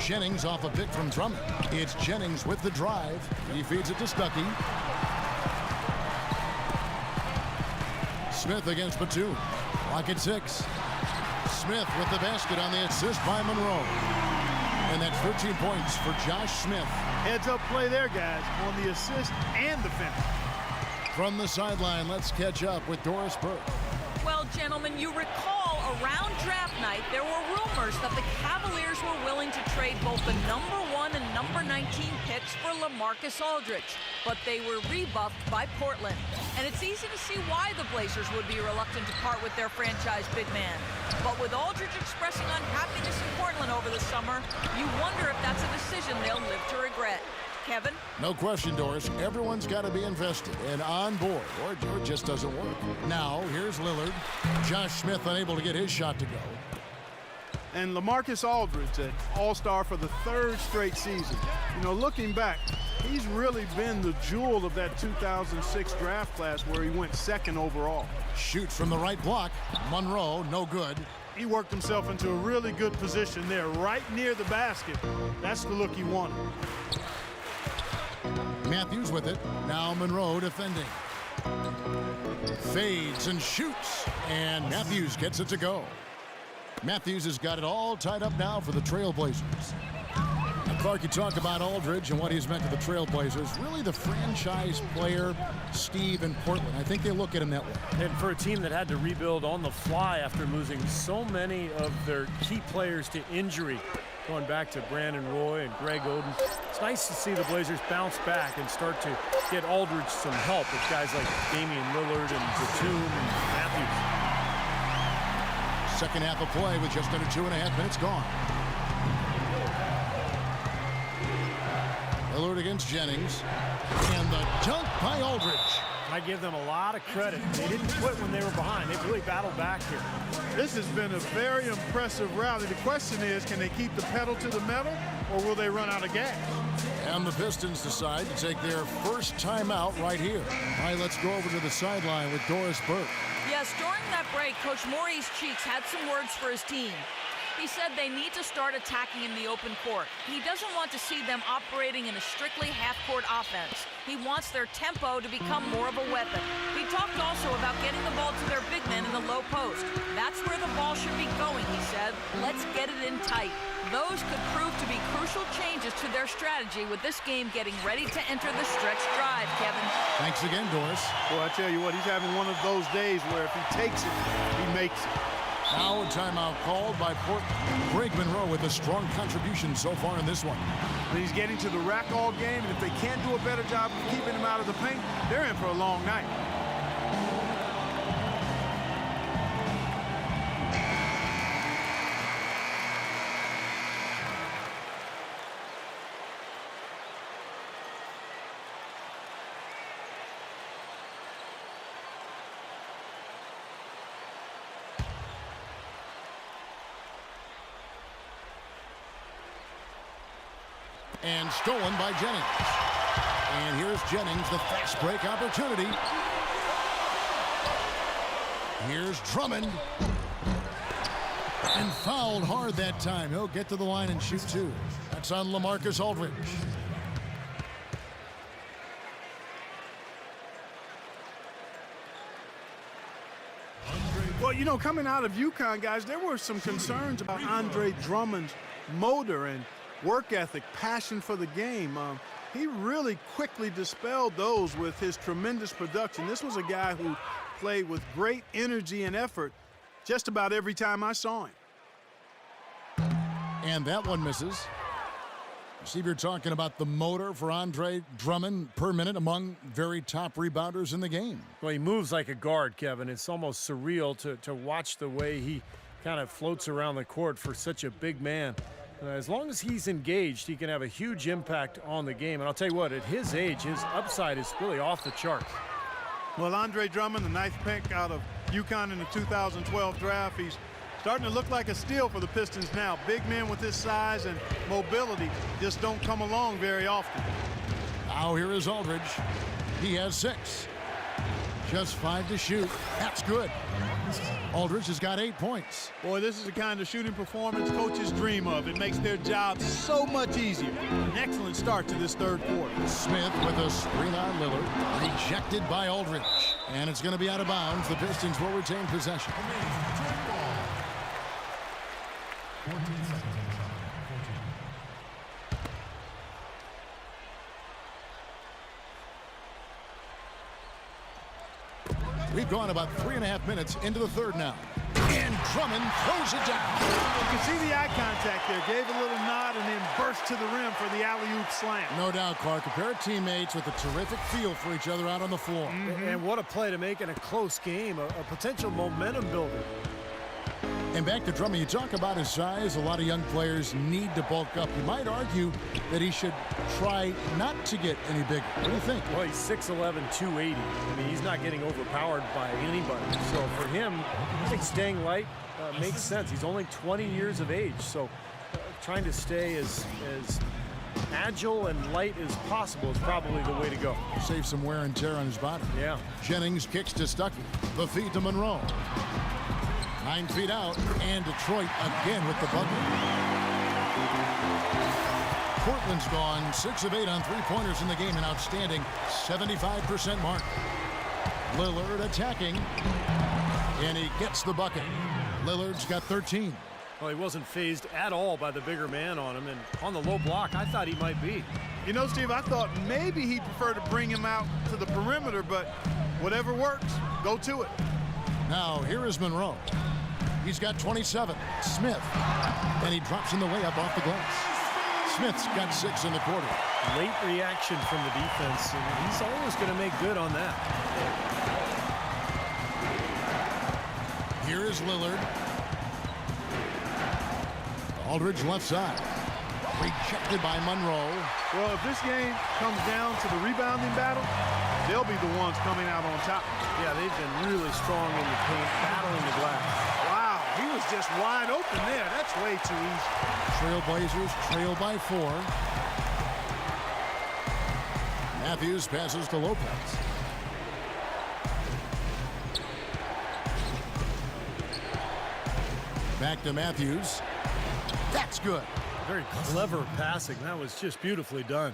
[SPEAKER 1] Jennings off a pick from Drummond. It's Jennings with the drive. He feeds it to Stuckey. Smith against Batum. Clock at 6. Smith with the basket on the assist by Monroe. And that's 13 points for Josh Smith.
[SPEAKER 3] Heads-up play there, guys, on the assist and the finish.
[SPEAKER 1] From the sideline, let's catch up with Doris Burke.
[SPEAKER 4] Well, gentlemen, you recall around draft night, there were rumors that the Cavaliers were willing to trade both the #1 and #19 picks for LaMarcus Aldridge, but they were rebuffed by Portland. And it's easy to see why the Blazers would be reluctant to part with their franchise big man. But with Aldridge expressing unhappiness in Portland over the summer, you wonder if that's a decision they'll live to regret. Kevin?
[SPEAKER 1] No question, Doris. Everyone's got to be invested and on board, or it just doesn't work. Now, here's Lillard. Josh Smith unable to get his shot to go.
[SPEAKER 3] And LaMarcus Aldridge, an all-star for the 3rd straight season. You know, looking back, he's really been the jewel of that 2006 draft class where he went 2nd overall.
[SPEAKER 1] Shoots from the right block. Monroe, no good.
[SPEAKER 3] He worked himself into a really good position there, right near the basket. That's the look he wanted.
[SPEAKER 1] Matthews with it. Now Monroe defending. Fades and shoots. And Matthews gets it to go. Matthews has got it all tied up now for the Trailblazers. Now, Clark, you talk about Aldridge and what he's meant to the Trailblazers. Really the franchise player, Steve, in Portland. I think they look at him that way.
[SPEAKER 2] And for a team that had to rebuild on the fly after losing so many of their key players to injury, going back to Brandon Roy and Greg Oden, it's nice to see the Blazers bounce back and start to get Aldridge some help with guys like Damian Lillard and Batum and Matthews.
[SPEAKER 1] Second half of play with just under 2.5 minutes gone. Lillard against Jennings. And the dunk by Aldridge.
[SPEAKER 2] I give them a lot of credit. They didn't quit when they were behind. They really battled back here.
[SPEAKER 3] This has been a very impressive rally. The question is, can they keep the pedal to the metal, or will they run out of gas?
[SPEAKER 1] And the Pistons decide to take their first timeout right here. All right, let's go over to the sideline with Doris Burke.
[SPEAKER 4] Yes, during that break, Coach Maurice Cheeks had some words for his team. He said they need to start attacking in the open court. He doesn't want to see them operating in a strictly half-court offense. He wants their tempo to become more of a weapon. He talked also about getting the ball to their big men in the low post. That's where the ball should be going, he said. Let's get it in tight. Those could prove to be crucial changes to their strategy with this game getting ready to enter the stretch drive, Kevin.
[SPEAKER 1] Thanks again, Doris.
[SPEAKER 3] Well, I tell you what, he's having one of those days where if he takes it, he makes it.
[SPEAKER 1] Now a timeout called by Portland. Greg Monroe with a strong contribution so far in this one.
[SPEAKER 3] But he's getting to the rack all game, and if they can't do a better job of keeping him out of the paint, they're in for a long night.
[SPEAKER 1] And stolen by Jennings. And here's Jennings, the fast break opportunity. Here's Drummond. And fouled hard that time. He'll get to the line and shoot 2. That's on LaMarcus Aldridge.
[SPEAKER 3] Well, you know, coming out of UConn, guys, there were some concerns about Andre Drummond's motor and work ethic, passion for the game. He really quickly dispelled those with his tremendous production. This was a guy who played with great energy and effort just about every time I saw him.
[SPEAKER 1] And that one misses. Steve, you're talking about the motor for Andre Drummond per minute among very top rebounders in the game.
[SPEAKER 2] Well, he moves like a guard, Kevin. It's almost surreal to watch the way he kind of floats around the court for such a big man. As long as he's engaged, he can have a huge impact on the game. And I'll tell you what, at his age, his upside is really off the charts.
[SPEAKER 3] Well, Andre Drummond, the 9th pick out of UConn in the 2012 draft, he's starting to look like a steal for the Pistons now. Big men with his size and mobility just don't come along very often.
[SPEAKER 1] Now here is Aldridge. He has 6. Just 5 to shoot. That's good. Aldridge has got 8 points.
[SPEAKER 3] Boy, this is the kind of shooting performance coaches dream of. It makes their job so much easier. An excellent start to this 3rd quarter.
[SPEAKER 1] Smith with a screen on Lillard. Rejected by Aldridge. And it's going to be out of bounds. The Pistons will retain possession.
[SPEAKER 6] 14 seconds.
[SPEAKER 1] We've gone about 3.5 minutes into the third now. And Drummond throws it down.
[SPEAKER 3] You can see the eye contact there. Gave a little nod and then burst to the rim for the alley-oop slam.
[SPEAKER 1] No doubt, Clark. A pair of teammates with a terrific feel for each other out on the floor.
[SPEAKER 2] And what a play to make in a close game, a potential momentum builder.
[SPEAKER 1] And back to Drummond, you talk about his size. A lot of young players need to bulk up. You might argue that he should try not to get any bigger. What do you think?
[SPEAKER 2] Well, he's 6'11", 280. I mean, he's not getting overpowered by anybody. So for him, I think staying light makes sense. He's only 20 years of age, so trying to stay as agile and light as possible is probably the way to go.
[SPEAKER 1] Save some wear and tear on his body.
[SPEAKER 2] Yeah.
[SPEAKER 1] Jennings kicks to Stuckey. The feed to Monroe. 9 feet out, and Detroit again with the bucket. Portland's gone 6 of 8 on three-pointers in the game, an outstanding 75% mark. Lillard attacking, and he gets the bucket. Lillard's got 13.
[SPEAKER 2] Well, he wasn't phased at all by the bigger man on him, and on the low block, I thought he might be.
[SPEAKER 3] You know, Steve, I thought maybe he'd prefer to bring him out to the perimeter, but whatever works, go to it.
[SPEAKER 1] Now, here is Monroe. He's got 27. Smith. And he drops in the layup off the glass. Smith's got 6 in the quarter.
[SPEAKER 2] Late reaction from the defense, and he's always going to make good on that.
[SPEAKER 1] Here is Lillard. Aldridge left side. Rejected by Monroe.
[SPEAKER 3] Well, if this game comes down to the rebounding battle, they'll be the ones coming out on top.
[SPEAKER 2] Yeah, they've been really strong in the paint, battling the glass.
[SPEAKER 3] Wow, he was just wide open there. That's way too easy.
[SPEAKER 1] Trailblazers trail by 4. Matthews passes to Lopez. Back to Matthews. That's good.
[SPEAKER 2] Very clever passing. That was just beautifully done.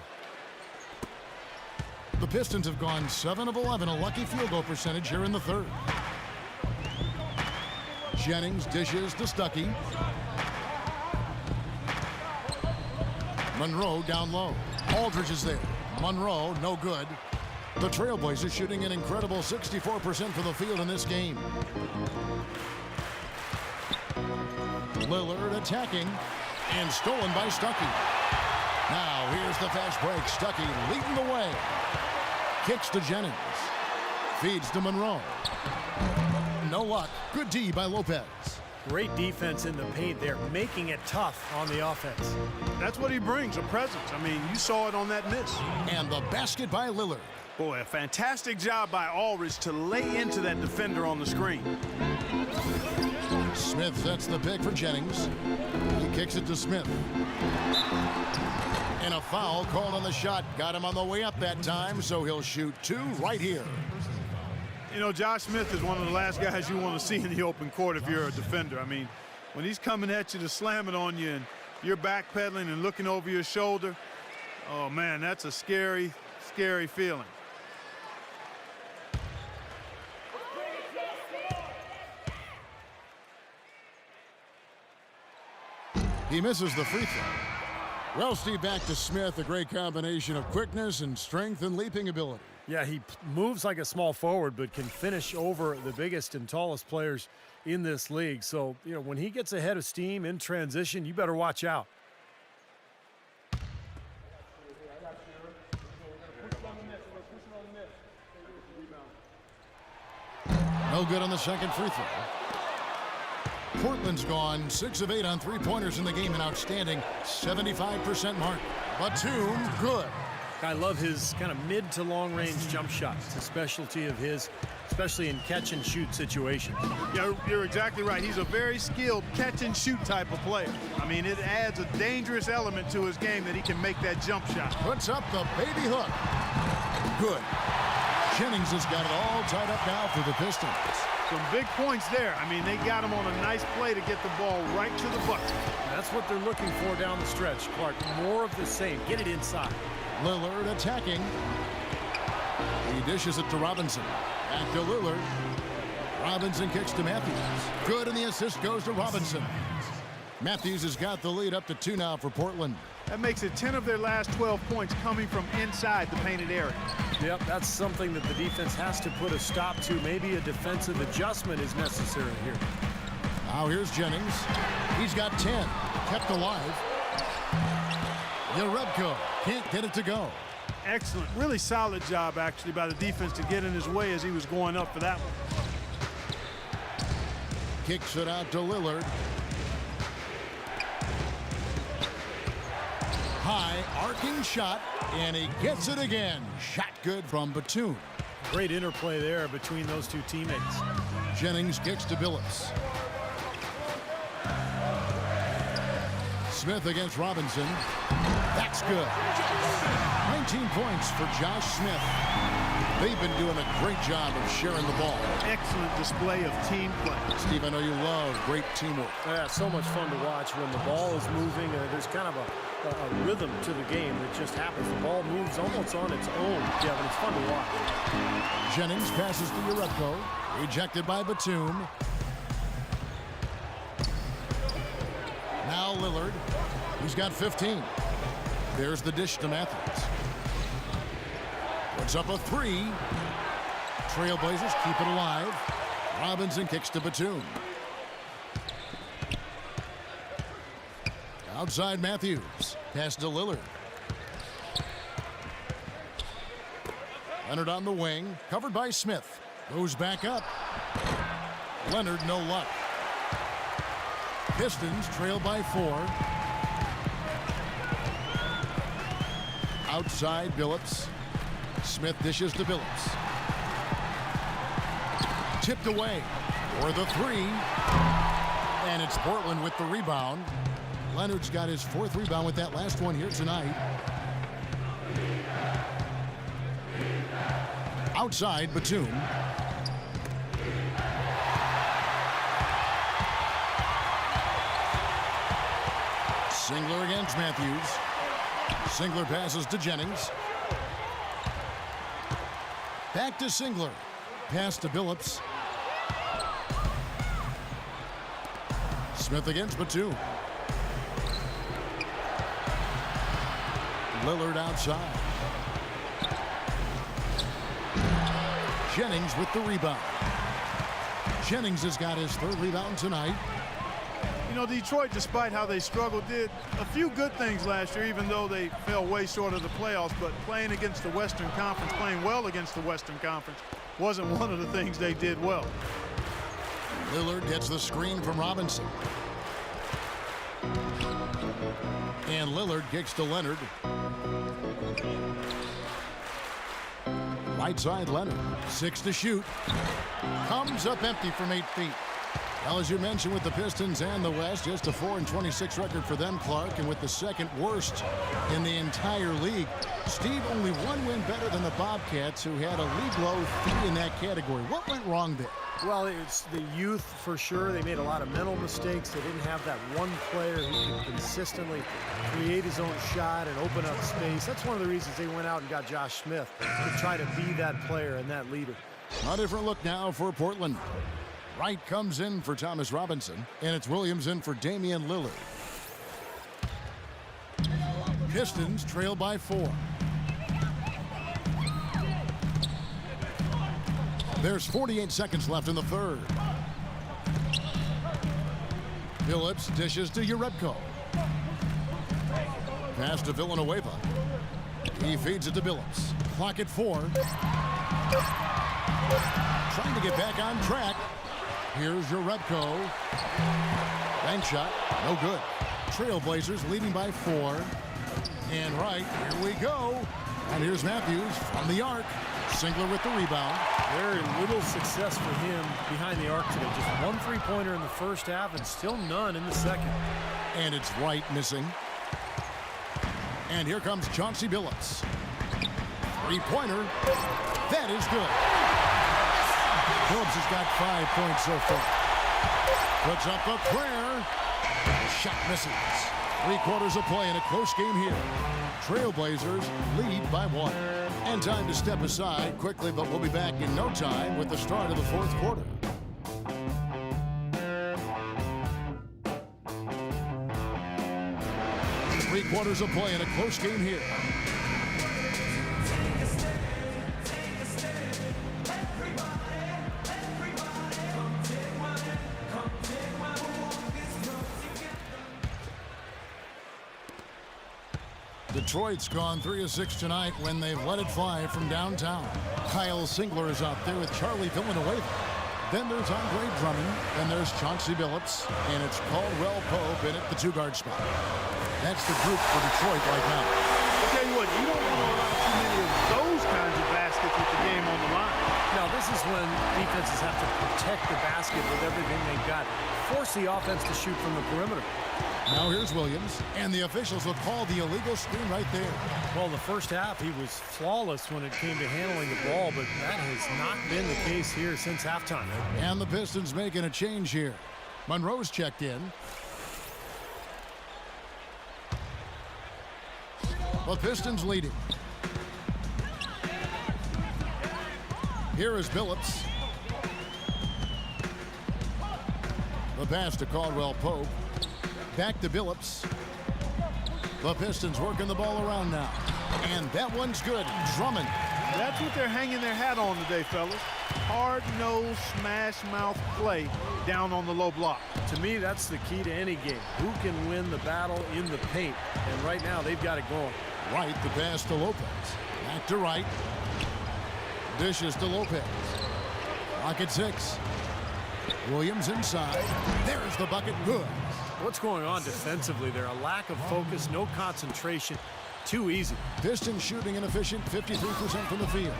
[SPEAKER 1] The Pistons have gone 7 of 11, a lucky field goal percentage here in the third. Jennings dishes to Stuckey. Monroe down low. Aldridge is there. Monroe, no good. The Trailblazers shooting an incredible 64% for the field in this game. Lillard attacking, and stolen by Stuckey. Now here's the fast break. Stuckey leading the way. Kicks to Jennings. Feeds to Monroe. No luck. Good D by Lopez.
[SPEAKER 2] Great defense in the paint there, making it tough on the offense.
[SPEAKER 3] That's what he brings, a presence. I mean, you saw it on that miss.
[SPEAKER 1] And the basket by Lillard.
[SPEAKER 3] Boy, a fantastic job by Aldridge to lay into that defender on the screen.
[SPEAKER 1] Smith sets the pick for Jennings. He kicks it to Smith. And a foul called on the shot. Got him on the way up that time, so he'll shoot 2 right here.
[SPEAKER 3] You know, Josh Smith is one of the last guys you want to see in the open court if you're a defender. I mean, when he's coming at you to slam it on you and you're backpedaling and looking over your shoulder, oh, man, that's a scary, scary feeling.
[SPEAKER 1] He misses the free throw. Well, Steve, back to Smith. A great combination of quickness and strength and leaping ability.
[SPEAKER 2] Yeah, he moves like a small forward, but can finish over the biggest and tallest players in this league. So, you know, when he gets ahead of steam in transition, you better watch out.
[SPEAKER 1] No good on the second free throw. Portland's gone 6 of 8 on three-pointers in the game, an outstanding 75% mark. Batum, good.
[SPEAKER 2] I love his kind of mid to long range jump shot. It's a specialty of his, especially in catch and shoot situations.
[SPEAKER 3] Yeah, you're exactly right. He's a very skilled catch and shoot type of player. I mean, it adds a dangerous element to his game that he can make that jump shot.
[SPEAKER 1] Puts up the baby hook. Good. Jennings has got it all tied up now for the Pistons.
[SPEAKER 3] Some big points there. I mean, they got him on a nice play to get the ball right to the bucket.
[SPEAKER 2] That's what they're looking for down the stretch, Clark. More of the same. Get it inside.
[SPEAKER 1] Lillard attacking. He dishes it to Robinson. Back to Lillard. Robinson kicks to Matthews. Good, and the assist goes to Robinson. Matthews has got the lead up to 2 now for Portland.
[SPEAKER 3] That makes it 10 of their last 12 points coming from inside the painted area.
[SPEAKER 2] Yep, that's something that the defense has to put a stop to. Maybe a defensive adjustment is necessary here.
[SPEAKER 1] Now here's Jennings. He's got 10. Kept alive. Yarebko can't get it to go.
[SPEAKER 3] Excellent. Really solid job, actually, by the defense to get in his way as he was going up for that one.
[SPEAKER 1] Kicks it out to Lillard. High arcing shot, and he gets it again. Shot good from Batum.
[SPEAKER 2] Great interplay there between those two teammates.
[SPEAKER 1] Jennings kicks to Billups. Smith against Robinson. That's good. 19 points for Josh Smith. They've been doing a great job of sharing the ball.
[SPEAKER 3] Excellent display of team play.
[SPEAKER 1] Steve, I know you love great teamwork.
[SPEAKER 2] Yeah, so much fun to watch when the ball is moving. There's kind of a rhythm to the game that just happens. The ball moves almost on its own, Kevin. It's fun to watch.
[SPEAKER 1] Jennings passes to Yarebko. Rejected by Batum. Now Lillard. He's got 15. There's the dish to Matthews. Puts up a three. Trailblazers keep it alive. Robinson kicks to Batum. Outside Matthews. Pass to Lillard. Leonard on the wing. Covered by Smith. Goes back up. Leonard, no luck. Pistons trail by 4. Outside Billups. Smith dishes to Billups. Tipped away for the three. And it's Portland with the rebound. Leonard's got his 4th rebound with that last one here tonight. Outside Batum. Singler against Matthews. Singler passes to Jennings. Back to Singler. Pass to Billups. Smith against Batum. Lillard outside. Jennings with the rebound. Jennings has got his 3rd rebound tonight.
[SPEAKER 3] You know, Detroit, despite how they struggled, did a few good things last year, even though they fell way short of the playoffs. But playing against the Western Conference, playing well against the Western Conference, wasn't one of the things they did well.
[SPEAKER 1] Lillard gets the screen from Robinson. And Lillard kicks to Leonard. Right side Leonard. 6 to shoot. Comes up empty from 8 feet. Well, as you mentioned, with the Pistons and the West, just a 4-26 record for them, Clark, and with the 2nd worst in the entire league. Steve, only 1 win better than the Bobcats, who had a league-low 3 in that category. What went wrong there?
[SPEAKER 2] Well, it's the youth for sure. They made a lot of mental mistakes. They didn't have that one player who could consistently create his own shot and open up space. That's one of the reasons they went out and got Josh Smith, to try to be that player and that leader.
[SPEAKER 1] A different look now for Portland. Wright comes in for Thomas Robinson, and it's Williams in for Damian Lillard. Pistons trail by 4. There's 48 seconds left in the 3rd. Billups dishes to Yarebko. Pass to Villanueva. He feeds it to Billups. Clock at 4. Trying to get back on track. Here's Yarebko. Bank shot, no good. Trailblazers leading by 4. And right, here we go. And here's Matthews from the arc. Singler with the rebound.
[SPEAKER 2] Very little success for him behind the arc today. Just 1 3-pointer in the 1st half and still none in the 2nd.
[SPEAKER 1] And it's Wright missing. And here comes Chauncey Billups. 3-pointer. That is good. Billups has got 5 points so far. Puts up a prayer. Shot misses. 3 quarters of play in a close game here. Trailblazers lead by 1. And time to step aside quickly, but we'll be back in no time with the start of the 4th quarter. quarters of play in a close game here. Detroit's gone 3 of 6 tonight when they've let it fly from downtown. Kyle Singler is out there with Charlie Villanueva. Then there's Andre Drummond, then there's Chauncey Billups, and it's Caldwell Pope in at the 2-guard spot. That's the group for Detroit right now.
[SPEAKER 3] I'll tell you what, you don't want to allow too many of those kinds of baskets with the game on the line.
[SPEAKER 2] Now, this is when defenses have to protect the basket with everything they've got. Force the offense to shoot from the perimeter.
[SPEAKER 1] Now here's Williams, and the officials will call the illegal screen right there.
[SPEAKER 2] Well, the first half, he was flawless when it came to handling the ball, but that has not been the case here since halftime.
[SPEAKER 1] And the Pistons making a change here. Monroe's checked in. The Pistons leading. Here is Billups. The pass to Caldwell Pope. Back to Billups. The Pistons working the ball around now. And that one's good. Drummond.
[SPEAKER 3] That's what they're hanging their hat on today, fellas. Hard-nosed, smash-mouth play down on the low block.
[SPEAKER 2] To me, that's the key to any game. Who can win the battle in the paint? And right now, they've got it going.
[SPEAKER 1] Wright, the pass to Lopez. Back to Wright. Dishes to Lopez. Lock at 6. Williams inside. There's the bucket. Good.
[SPEAKER 2] What's going on defensively there? A lack of focus, no concentration. Too easy.
[SPEAKER 1] Pistons shooting inefficient, 53% from the field.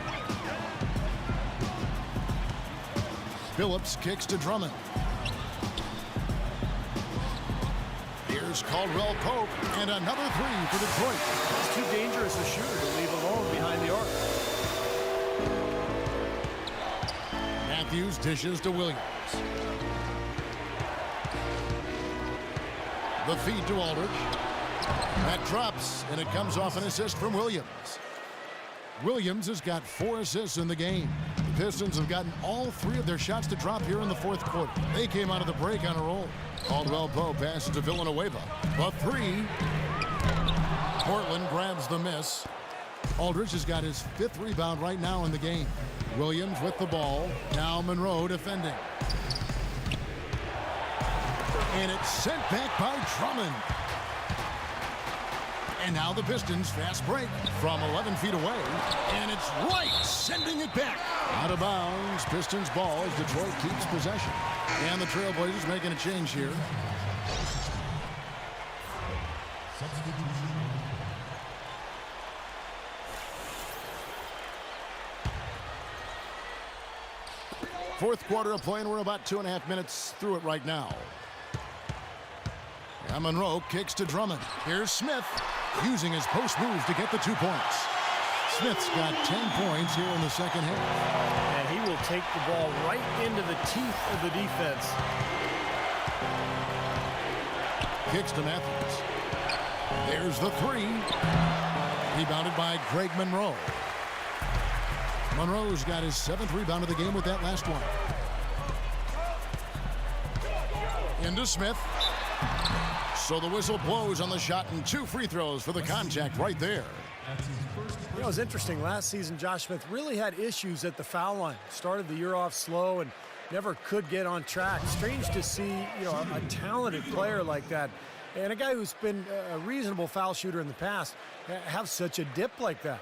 [SPEAKER 1] Billups kicks to Drummond. Here's Caldwell Pope, and another 3 for Detroit.
[SPEAKER 2] It's too dangerous a shooter to leave alone behind the arc.
[SPEAKER 1] Matthews dishes to Williams. The feed to Aldridge. That drops, and it comes off an assist from Williams. Williams has got 4 assists in the game. The Pistons have gotten all 3 of their shots to drop here in the fourth quarter. They came out of the break on a roll. Caldwell Pope passes to Villanueva. The 3. Portland grabs the miss. Aldridge has got his 5th rebound right now in the game. Williams with the ball. Now Monroe defending. And it's sent back by Drummond. And now the Pistons fast break from 11 feet away. And it's Wright sending it back. Out of bounds. Pistons ball as Detroit keeps possession. And the Trailblazers making a change here. Fourth quarter of play, and we're about 2.5 minutes through it right now. And Monroe kicks to Drummond. Here's Smith using his post moves to get the 2 points. Smith's got 10 points here in the second half.
[SPEAKER 2] And he will take the ball right into the teeth of the defense.
[SPEAKER 1] Kicks to Matthews. There's the 3. Rebounded by Greg Monroe. Monroe's got his 7th rebound of the game with that last one. Into Smith. So the whistle blows on the shot, and 2 free throws for the contact right there.
[SPEAKER 2] You know, it was interesting. Last season, Josh Smith really had issues at the foul line. Started the year off slow and never could get on track. Strange to see, a talented player like that, and a guy who's been a reasonable foul shooter in the past, have such a dip like that.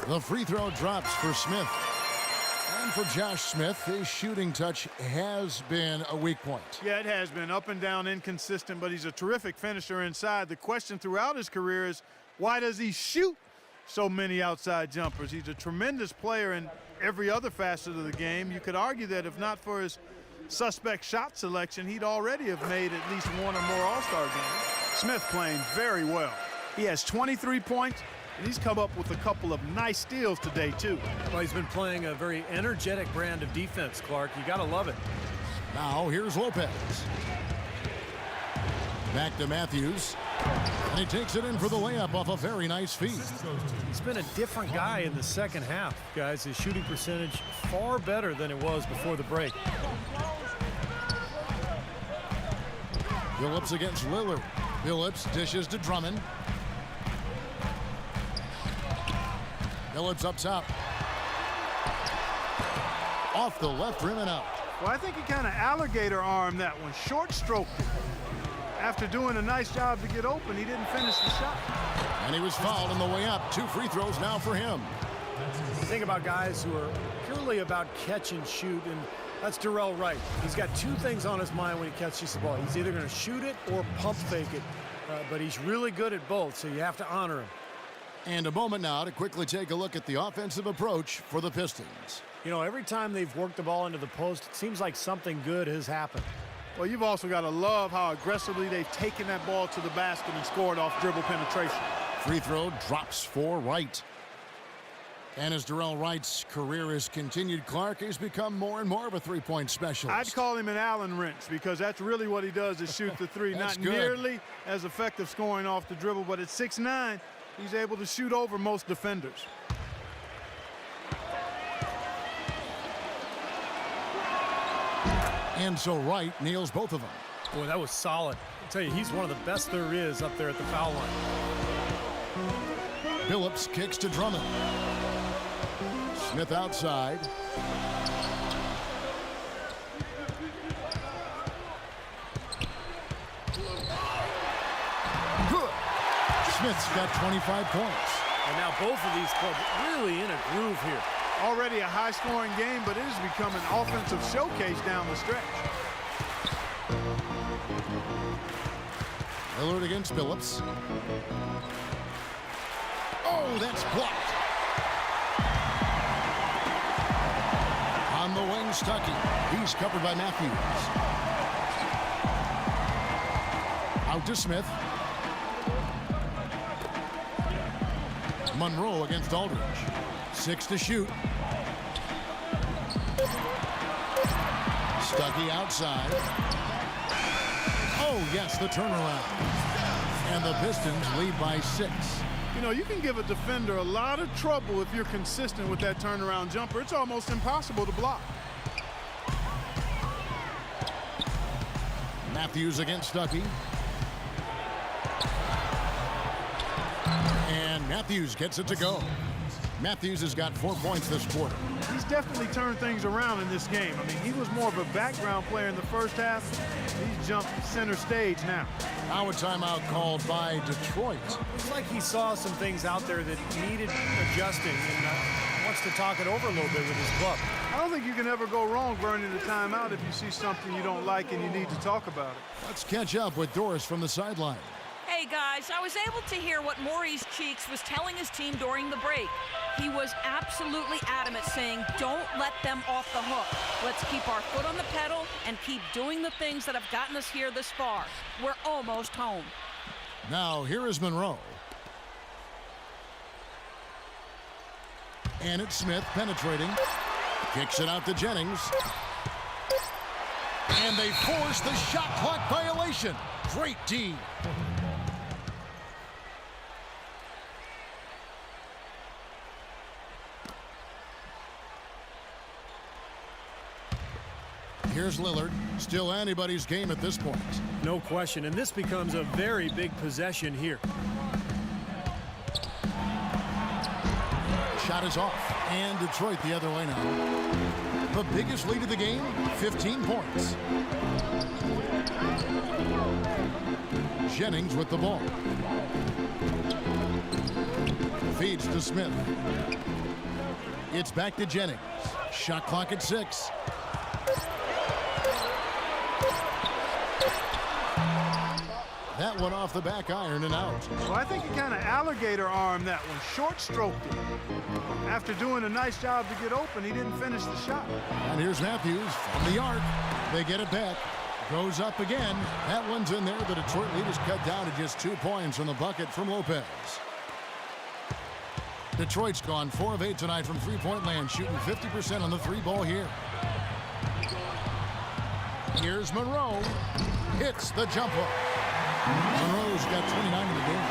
[SPEAKER 1] The free throw drops for Smith. And for Josh Smith, his shooting touch has been a weak point.
[SPEAKER 3] Yeah, it has been up and down, inconsistent, but he's a terrific finisher inside. The question throughout his career is, why does he shoot so many outside jumpers? He's a tremendous player in every other facet of the game. You could argue that if not for his suspect shot selection, he'd already have made at least 1 or more All-Star games. Smith playing very well. He has 23 points. And he's come up with a couple of nice steals today, too.
[SPEAKER 2] Well, he's been playing a very energetic brand of defense, Clark. You got to love it.
[SPEAKER 1] Now here's Lopez. Back to Matthews. And he takes it in for the layup off a very nice feed.
[SPEAKER 2] He's been a different guy in the second half, guys. His shooting percentage far better than it was before the break.
[SPEAKER 1] Phillips against Lillard. Phillips dishes to Drummond. Phillips up top. Off the left rim and out.
[SPEAKER 3] Well, I think he kind of alligator armed that one, short stroked it. After doing a nice job to get open, he didn't finish the shot.
[SPEAKER 1] And he was fouled on the way up. 2 free throws now for him.
[SPEAKER 2] You think about guys who are purely about catch and shoot, and that's Darrell Wright. He's got 2 things on his mind when he catches the ball. He's either going to shoot it or pump fake it, but he's really good at both, so you have to honor him.
[SPEAKER 1] And a moment now to quickly take a look at the offensive approach for the Pistons.
[SPEAKER 2] You know, every time they've worked the ball into the post, it seems like something good has happened.
[SPEAKER 3] Well, you've also got to love how aggressively they've taken that ball to the basket and scored off dribble penetration.
[SPEAKER 1] Free throw drops for Wright. And as Darrell Wright's career has continued, Clark has become more and more of a three-point specialist.
[SPEAKER 3] I'd call him an Allen wrench because that's really what he does is shoot the three. Not
[SPEAKER 1] good.
[SPEAKER 3] Nearly as effective scoring off the dribble, but at 6'9", he's able to shoot over most defenders.
[SPEAKER 1] And so Wright nails both of them.
[SPEAKER 2] Boy, that was solid. I'll tell you, he's one of the best there is up there at the foul line.
[SPEAKER 1] Phillips kicks to Drummond. Smith outside. Good. Smith's got 25 points.
[SPEAKER 2] And now both of these clubs really in a groove here.
[SPEAKER 3] Already a high-scoring game, but it has become an offensive showcase down the stretch.
[SPEAKER 1] Lillard against Phillips. Oh, that's blocked. On the wing, Stuckey. He's covered by Matthews. Out to Smith. Monroe against Aldridge. 6 to shoot. Stuckey outside. Oh, yes, the turnaround. And the Pistons lead by 6.
[SPEAKER 3] You know, you can give a defender a lot of trouble if you're consistent with that turnaround jumper. It's almost impossible to block.
[SPEAKER 1] Matthews against Stuckey. And Matthews gets it to go. Matthews has got 4 points this quarter.
[SPEAKER 3] He's definitely turned things around in this game. I mean, he was more of a background player in the first half. He's jumped center stage now.
[SPEAKER 1] Now a timeout called by Detroit.
[SPEAKER 2] Looks like he saw some things out there that needed adjusting and wants to talk it over a little bit with his club.
[SPEAKER 3] I don't think you can ever go wrong burning a timeout if you see something you don't like and you need to talk about it.
[SPEAKER 1] Let's catch up with Doris from the sideline.
[SPEAKER 4] Hey guys, I was able to hear what Maurice Cheeks was telling his team during the break. He was absolutely adamant, saying, don't let them off the hook. Let's keep our foot on the pedal and keep doing the things that have gotten us here this far. We're almost home.
[SPEAKER 1] Now here is Monroe. And it's Smith penetrating. Kicks it out to Jennings. And they force the shot clock violation. Great D. Here's Lillard. Still anybody's game at this point.
[SPEAKER 2] No question, and this becomes a very big possession here.
[SPEAKER 1] Shot is off, and Detroit the other way now. The biggest lead of the game, 15 points. Jennings with the ball. Feeds to Smith. It's back to Jennings. Shot clock at 6. That one off the back iron and out.
[SPEAKER 3] Well, I think he kind of alligator armed that one, short stroked it. After doing a nice job to get open, he didn't finish the shot.
[SPEAKER 1] And here's Matthews from the arc. They get it back. Goes up again. That one's in there. The Detroit lead is cut down to just 2 points from the bucket from Lopez. Detroit's gone 4 of 8 tonight from three-point land, shooting 50% on the 3-ball here. Here's Monroe. Hits the jump hook. Monroe's got 29 in the game.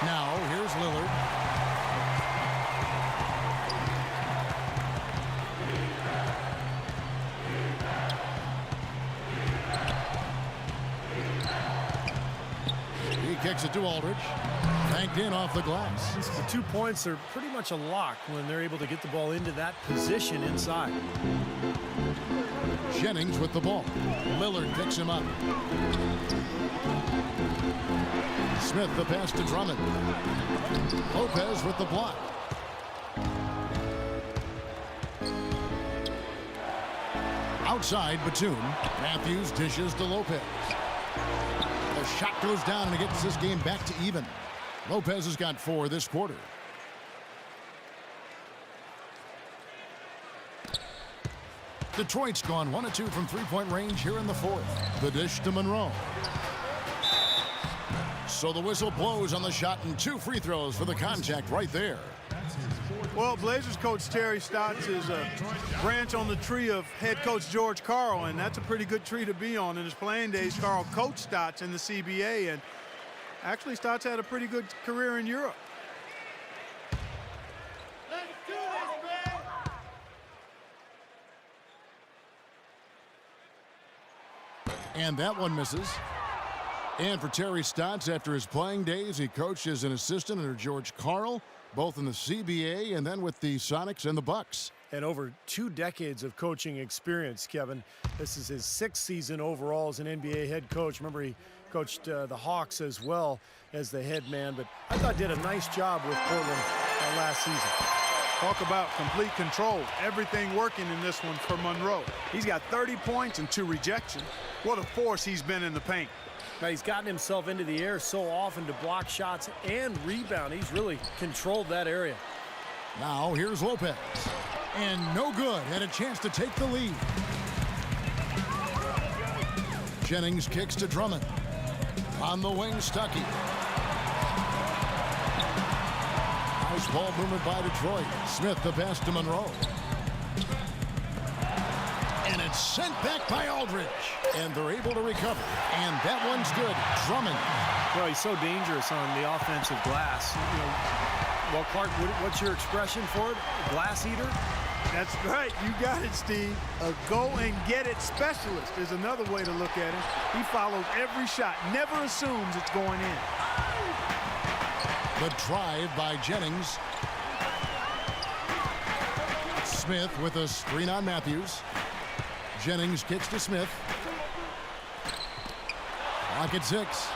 [SPEAKER 1] Now, here's Lillard. He kicks it to Aldridge. Banked in off the glass.
[SPEAKER 2] The 2 points are pretty much a lock when they're able to get the ball into that position inside.
[SPEAKER 1] Jennings with the ball. Lillard picks him up. Smith the pass to Drummond. Lopez with the block. Outside Batum. Matthews dishes to Lopez. The shot goes down and it gets this game back to even. Lopez has got 4 this quarter. Detroit's gone 1 of 2 from three-point range here in the fourth. The dish to Monroe. So the whistle blows on the shot and 2 free throws for the contact right there.
[SPEAKER 3] Well, Blazers coach Terry Stotts is a branch on the tree of head coach George Karl, and that's a pretty good tree to be on. In his playing days, Karl coached Stotts in the CBA, and actually Stotts had a pretty good career in Europe.
[SPEAKER 1] And that one misses. And for Terry Stotts, after his playing days, he coached as an assistant under George Karl, both in the CBA and then with the Sonics and the Bucks.
[SPEAKER 2] And over 2 decades of coaching experience, Kevin. This is his 6th season overall as an NBA head coach. Remember, he coached the Hawks as well as the head man. But I thought did a nice job with Portland last season.
[SPEAKER 3] Talk about complete control. Everything working in this one for Monroe. He's got 30 points and 2 rejections. What a force he's been in the paint.
[SPEAKER 2] Now, he's gotten himself into the air so often to block shots and rebound. He's really controlled that area.
[SPEAKER 1] Now here's Lopez. And no good. Had a chance to take the lead. Jennings kicks to Drummond. On the wing, Stuckey. Nice ball movement by Detroit. Smith the pass to Monroe. And it's sent back by Aldridge. And they're able to recover. And that one's good. Drummond.
[SPEAKER 2] Well, he's so dangerous on the offensive glass. You know, well, Clark, what's your expression for it? Glass eater?
[SPEAKER 3] That's right. You got it, Steve. A go-and-get-it specialist is another way to look at it. He follows every shot, never assumes it's going in.
[SPEAKER 1] The drive by Jennings. Smith with a screen on Matthews. Jennings kicks to Smith. Clock at 6.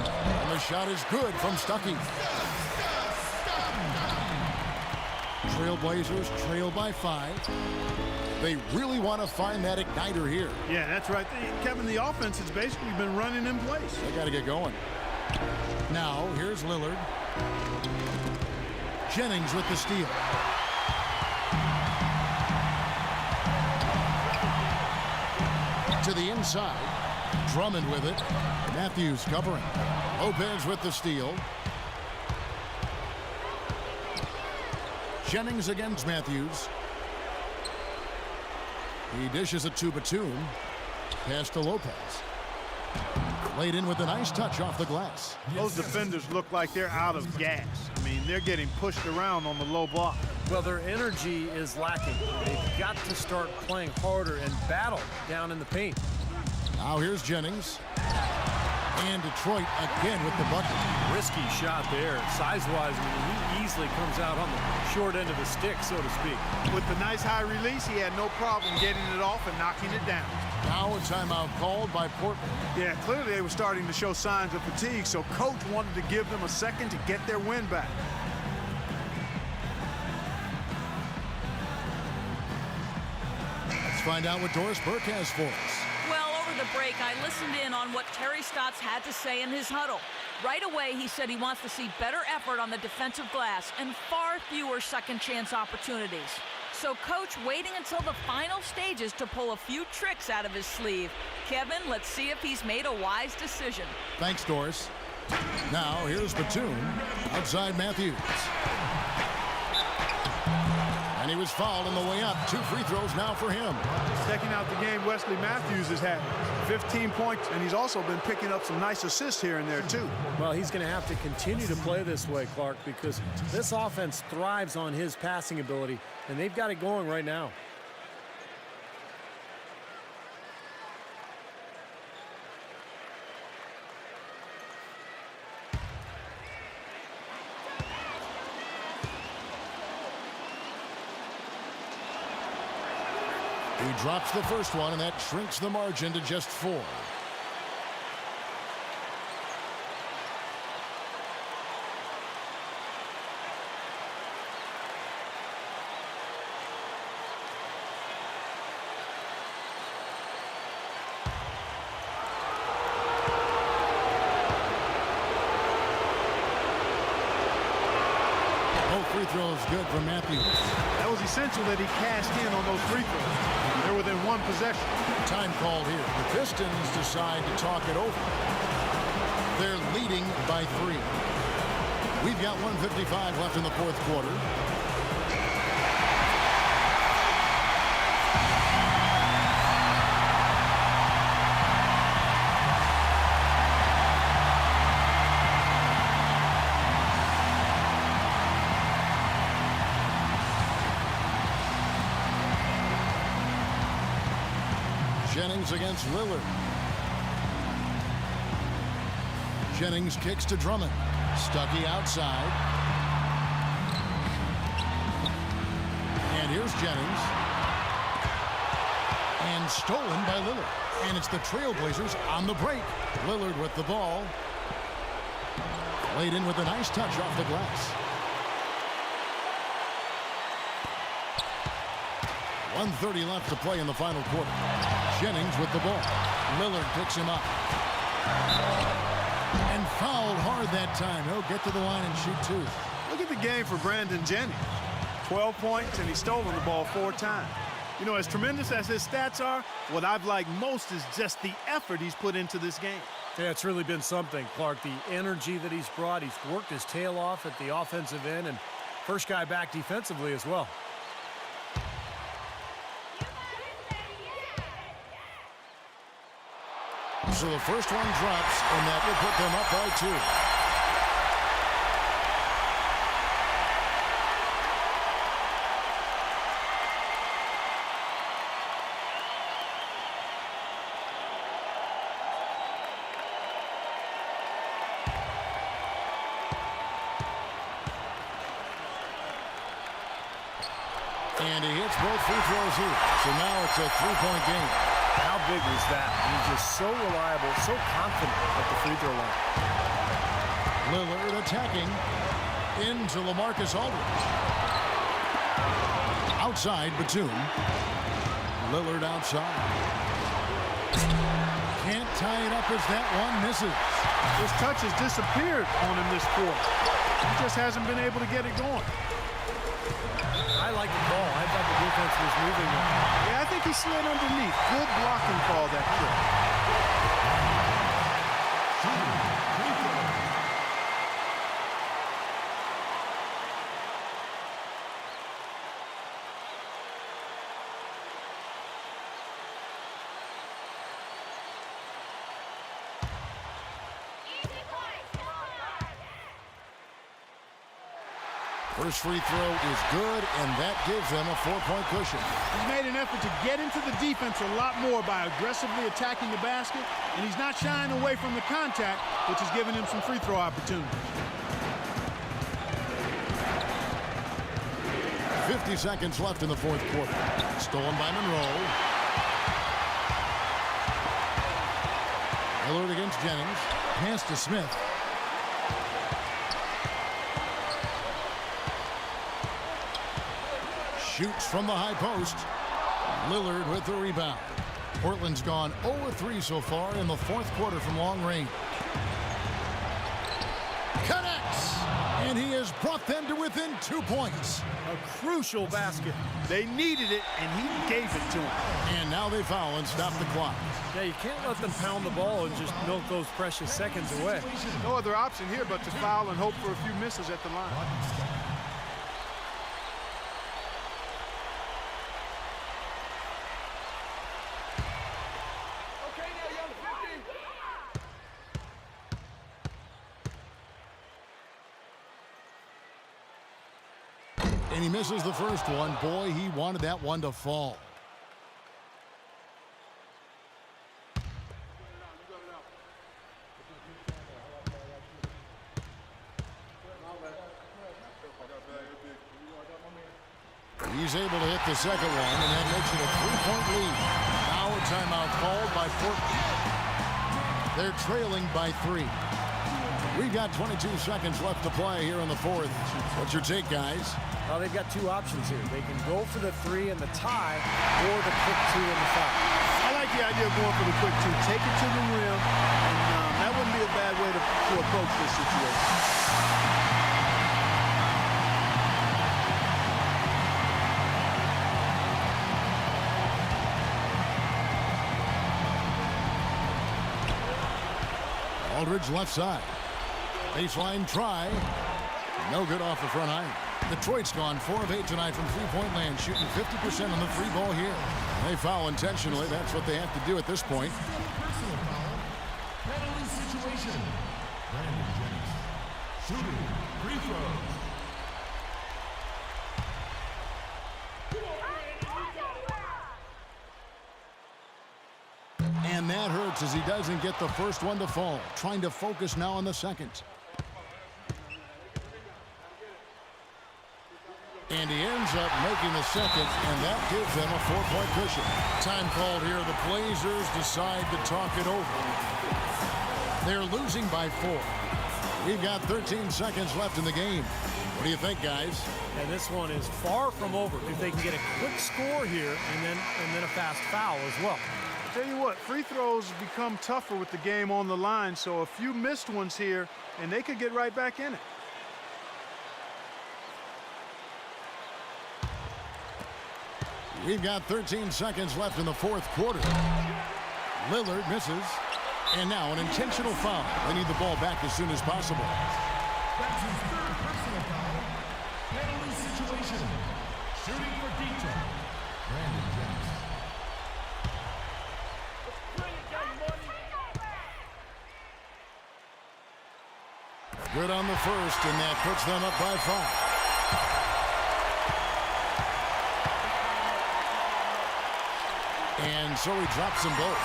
[SPEAKER 1] And the shot is good from Stuckey. Trailblazers trail by 5. They really want to find that igniter here.
[SPEAKER 3] Yeah, that's right. Kevin, the offense has basically been running in place.
[SPEAKER 1] They got to get going. Now, here's Lillard. Jennings with the steal. To the inside. Drummond with it. Matthews covering. Lopez with the steal. Jennings against Matthews. He dishes it to Batum. Pass to Lopez. Laid in with a nice touch off the glass.
[SPEAKER 3] Those defenders look like they're out of gas. I mean, they're getting pushed around on the low block.
[SPEAKER 2] Well, their energy is lacking. They've got to start playing harder and battle down in the paint.
[SPEAKER 1] Now here's Jennings. And Detroit again with the bucket.
[SPEAKER 2] Risky shot there. Size-wise, he easily comes out on the short end of the stick, so to speak.
[SPEAKER 3] With the nice high release, he had no problem getting it off and knocking it down.
[SPEAKER 1] Now a timeout called by Portland.
[SPEAKER 3] Yeah, clearly they were starting to show signs of fatigue, so coach wanted to give them a second to get their win back.
[SPEAKER 1] Let's find out what Doris Burke has for us.
[SPEAKER 4] Well, over the break, I listened in on what Terry Stotts had to say in his huddle. Right away, he said he wants to see better effort on the defensive glass and far fewer second-chance opportunities. So coach waiting until the final stages to pull a few tricks out of his sleeve. Kevin, let's see if he's made a wise decision.
[SPEAKER 1] Thanks, Doris. Now here's Batum outside Matthews. And he was fouled on the way up. 2 free throws now for him.
[SPEAKER 3] Checking out the game Wesley Matthews has had. 15 points, and he's also been picking up some nice assists here and there, too.
[SPEAKER 2] Well, he's going to have to continue to play this way, Clark, because this offense thrives on his passing ability, and they've got it going right now.
[SPEAKER 1] He drops the first one, and that shrinks the margin to just 4. Both free throws good for Matthews.
[SPEAKER 3] That was essential that he cashed in on those free throws. They're within 1 possession.
[SPEAKER 1] Time called here. The Pistons decide to talk it over. They're leading by 3. We've got 1:55 left in the 4th quarter. Jennings against Lillard. Jennings kicks to Drummond. Stuckey outside. And here's Jennings. And stolen by Lillard. And it's the Trailblazers on the break. Lillard with the ball. Laid in with a nice touch off the glass. 1:30 left to play in the final quarter. Jennings with the ball. Lillard picks him up. And fouled hard that time. He'll get to the line and shoot 2.
[SPEAKER 3] Look at the game for Brandon Jennings. 12 points, and he's stolen the ball 4 times. You know, as tremendous as his stats are, what I've liked most is just the effort he's put into this game.
[SPEAKER 2] Yeah, it's really been something, Clark. The energy that he's brought. He's worked his tail off at the offensive end, and first guy back defensively as well.
[SPEAKER 1] So the first one drops, and that will put them up by 2. And he hits both free throws here. So now it's a 3-point game.
[SPEAKER 2] How big was that? He's just so reliable, so confident at the free throw line.
[SPEAKER 1] Lillard attacking into LaMarcus Aldridge. Outside Batum. Lillard outside. Can't tie it up as that one misses.
[SPEAKER 3] His touch has disappeared on him this quarter. He just hasn't been able to get it going.
[SPEAKER 2] I like the ball. I thought the defense was moving.
[SPEAKER 3] Yeah, I think he slid underneath. Good blocking call that quick.
[SPEAKER 1] First free throw is good, and that gives them a 4-point cushion.
[SPEAKER 3] He's made an effort to get into the defense a lot more by aggressively attacking the basket, and he's not shying away from the contact, which has given him some free throw opportunities.
[SPEAKER 1] 50 seconds left in the 4th quarter. Stolen by Monroe. Lillard against Jennings. Pass to Smith. Shoots from the high post. Lillard with the rebound. Portland's gone 0-3 so far in the 4th quarter from long range. Connects! And he has brought them to within 2 points.
[SPEAKER 2] A crucial basket.
[SPEAKER 3] They needed it, and he gave it to them.
[SPEAKER 1] And now they foul and stop the clock.
[SPEAKER 2] Yeah, you can't let them pound the ball and just milk those precious seconds away.
[SPEAKER 3] No other option here but to foul and hope for a few misses at the line.
[SPEAKER 1] And he misses the first one. Boy, he wanted that one to fall. He's able to hit the second one, and that makes it a 3-point lead. Now a timeout called by Portland. They're trailing by 3. We've got 22 seconds left to play here in the fourth. What's your take, guys?
[SPEAKER 2] Well, they've got two options here. They can go for the 3 and the tie, or the quick 2 and the foul.
[SPEAKER 3] I like the idea of going for the quick 2. Take it to the rim, and that wouldn't be a bad way to approach this situation.
[SPEAKER 1] Aldridge left side. Baseline try. No good off the front iron. Detroit's gone 4 of 8 tonight from three-point land, shooting 50% on the free ball here. They foul intentionally. That's what they have to do at this point.
[SPEAKER 6] Personal foul. Penalty situation. Brandon Jennings. Shooting. Free throw.
[SPEAKER 1] And that hurts as he doesn't get the first one to fall. Trying to focus now on the second. And he ends up making the second, and that gives them a 4-point cushion. Time called here. The Blazers decide to talk it over. They're losing by 4. We've got 13 seconds left in the game. What do you think, guys?
[SPEAKER 2] And this one is far from over. If they can get a quick score here and then a fast foul as well.
[SPEAKER 3] Tell you what, free throws become tougher with the game on the line, so a few missed ones here, and they could get right back in it.
[SPEAKER 1] We've got 13 seconds left in the fourth quarter. Lillard misses. And now an intentional foul. They need the ball back as soon as possible.
[SPEAKER 6] That's his third personal foul. Penalty situation. Shooting for Detroit. Brandon Jennings.
[SPEAKER 1] Good on the first, and that puts them up by 5. And so he drops them both.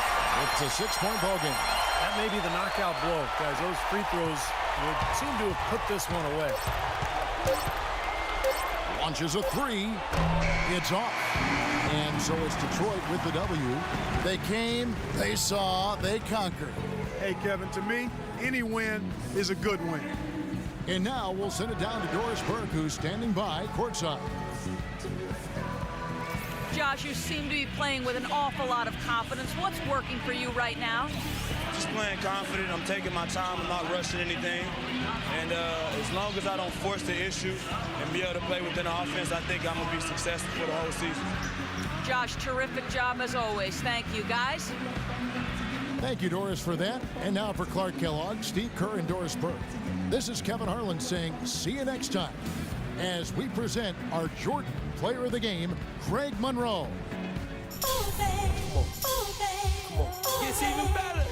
[SPEAKER 1] It's a 6-point ball game.
[SPEAKER 2] That may be the knockout blow, guys. Those free throws would seem to have put this one away.
[SPEAKER 1] Launches a 3. It's off. And so it's Detroit with the W. They came, they saw, they conquered.
[SPEAKER 3] Hey, Kevin, to me, any win is a good win.
[SPEAKER 1] And now we'll send it down to Doris Burke, who's standing by courtside.
[SPEAKER 4] Josh, you seem to be playing with an awful lot of confidence. What's working for you right now?
[SPEAKER 5] Just playing confident. I'm taking my time. I'm not rushing anything. And as long as I don't force the issue and be able to play within the offense, I think I'm going to be successful for the whole season.
[SPEAKER 4] Josh, terrific job as always. Thank you, guys.
[SPEAKER 1] Thank you, Doris, for that. And now for Clark Kellogg, Steve Kerr, and Doris Burke. This is Kevin Harlan saying see you next time as we present our Jordan Player of the Game, Greg Monroe.
[SPEAKER 8] Gets even better.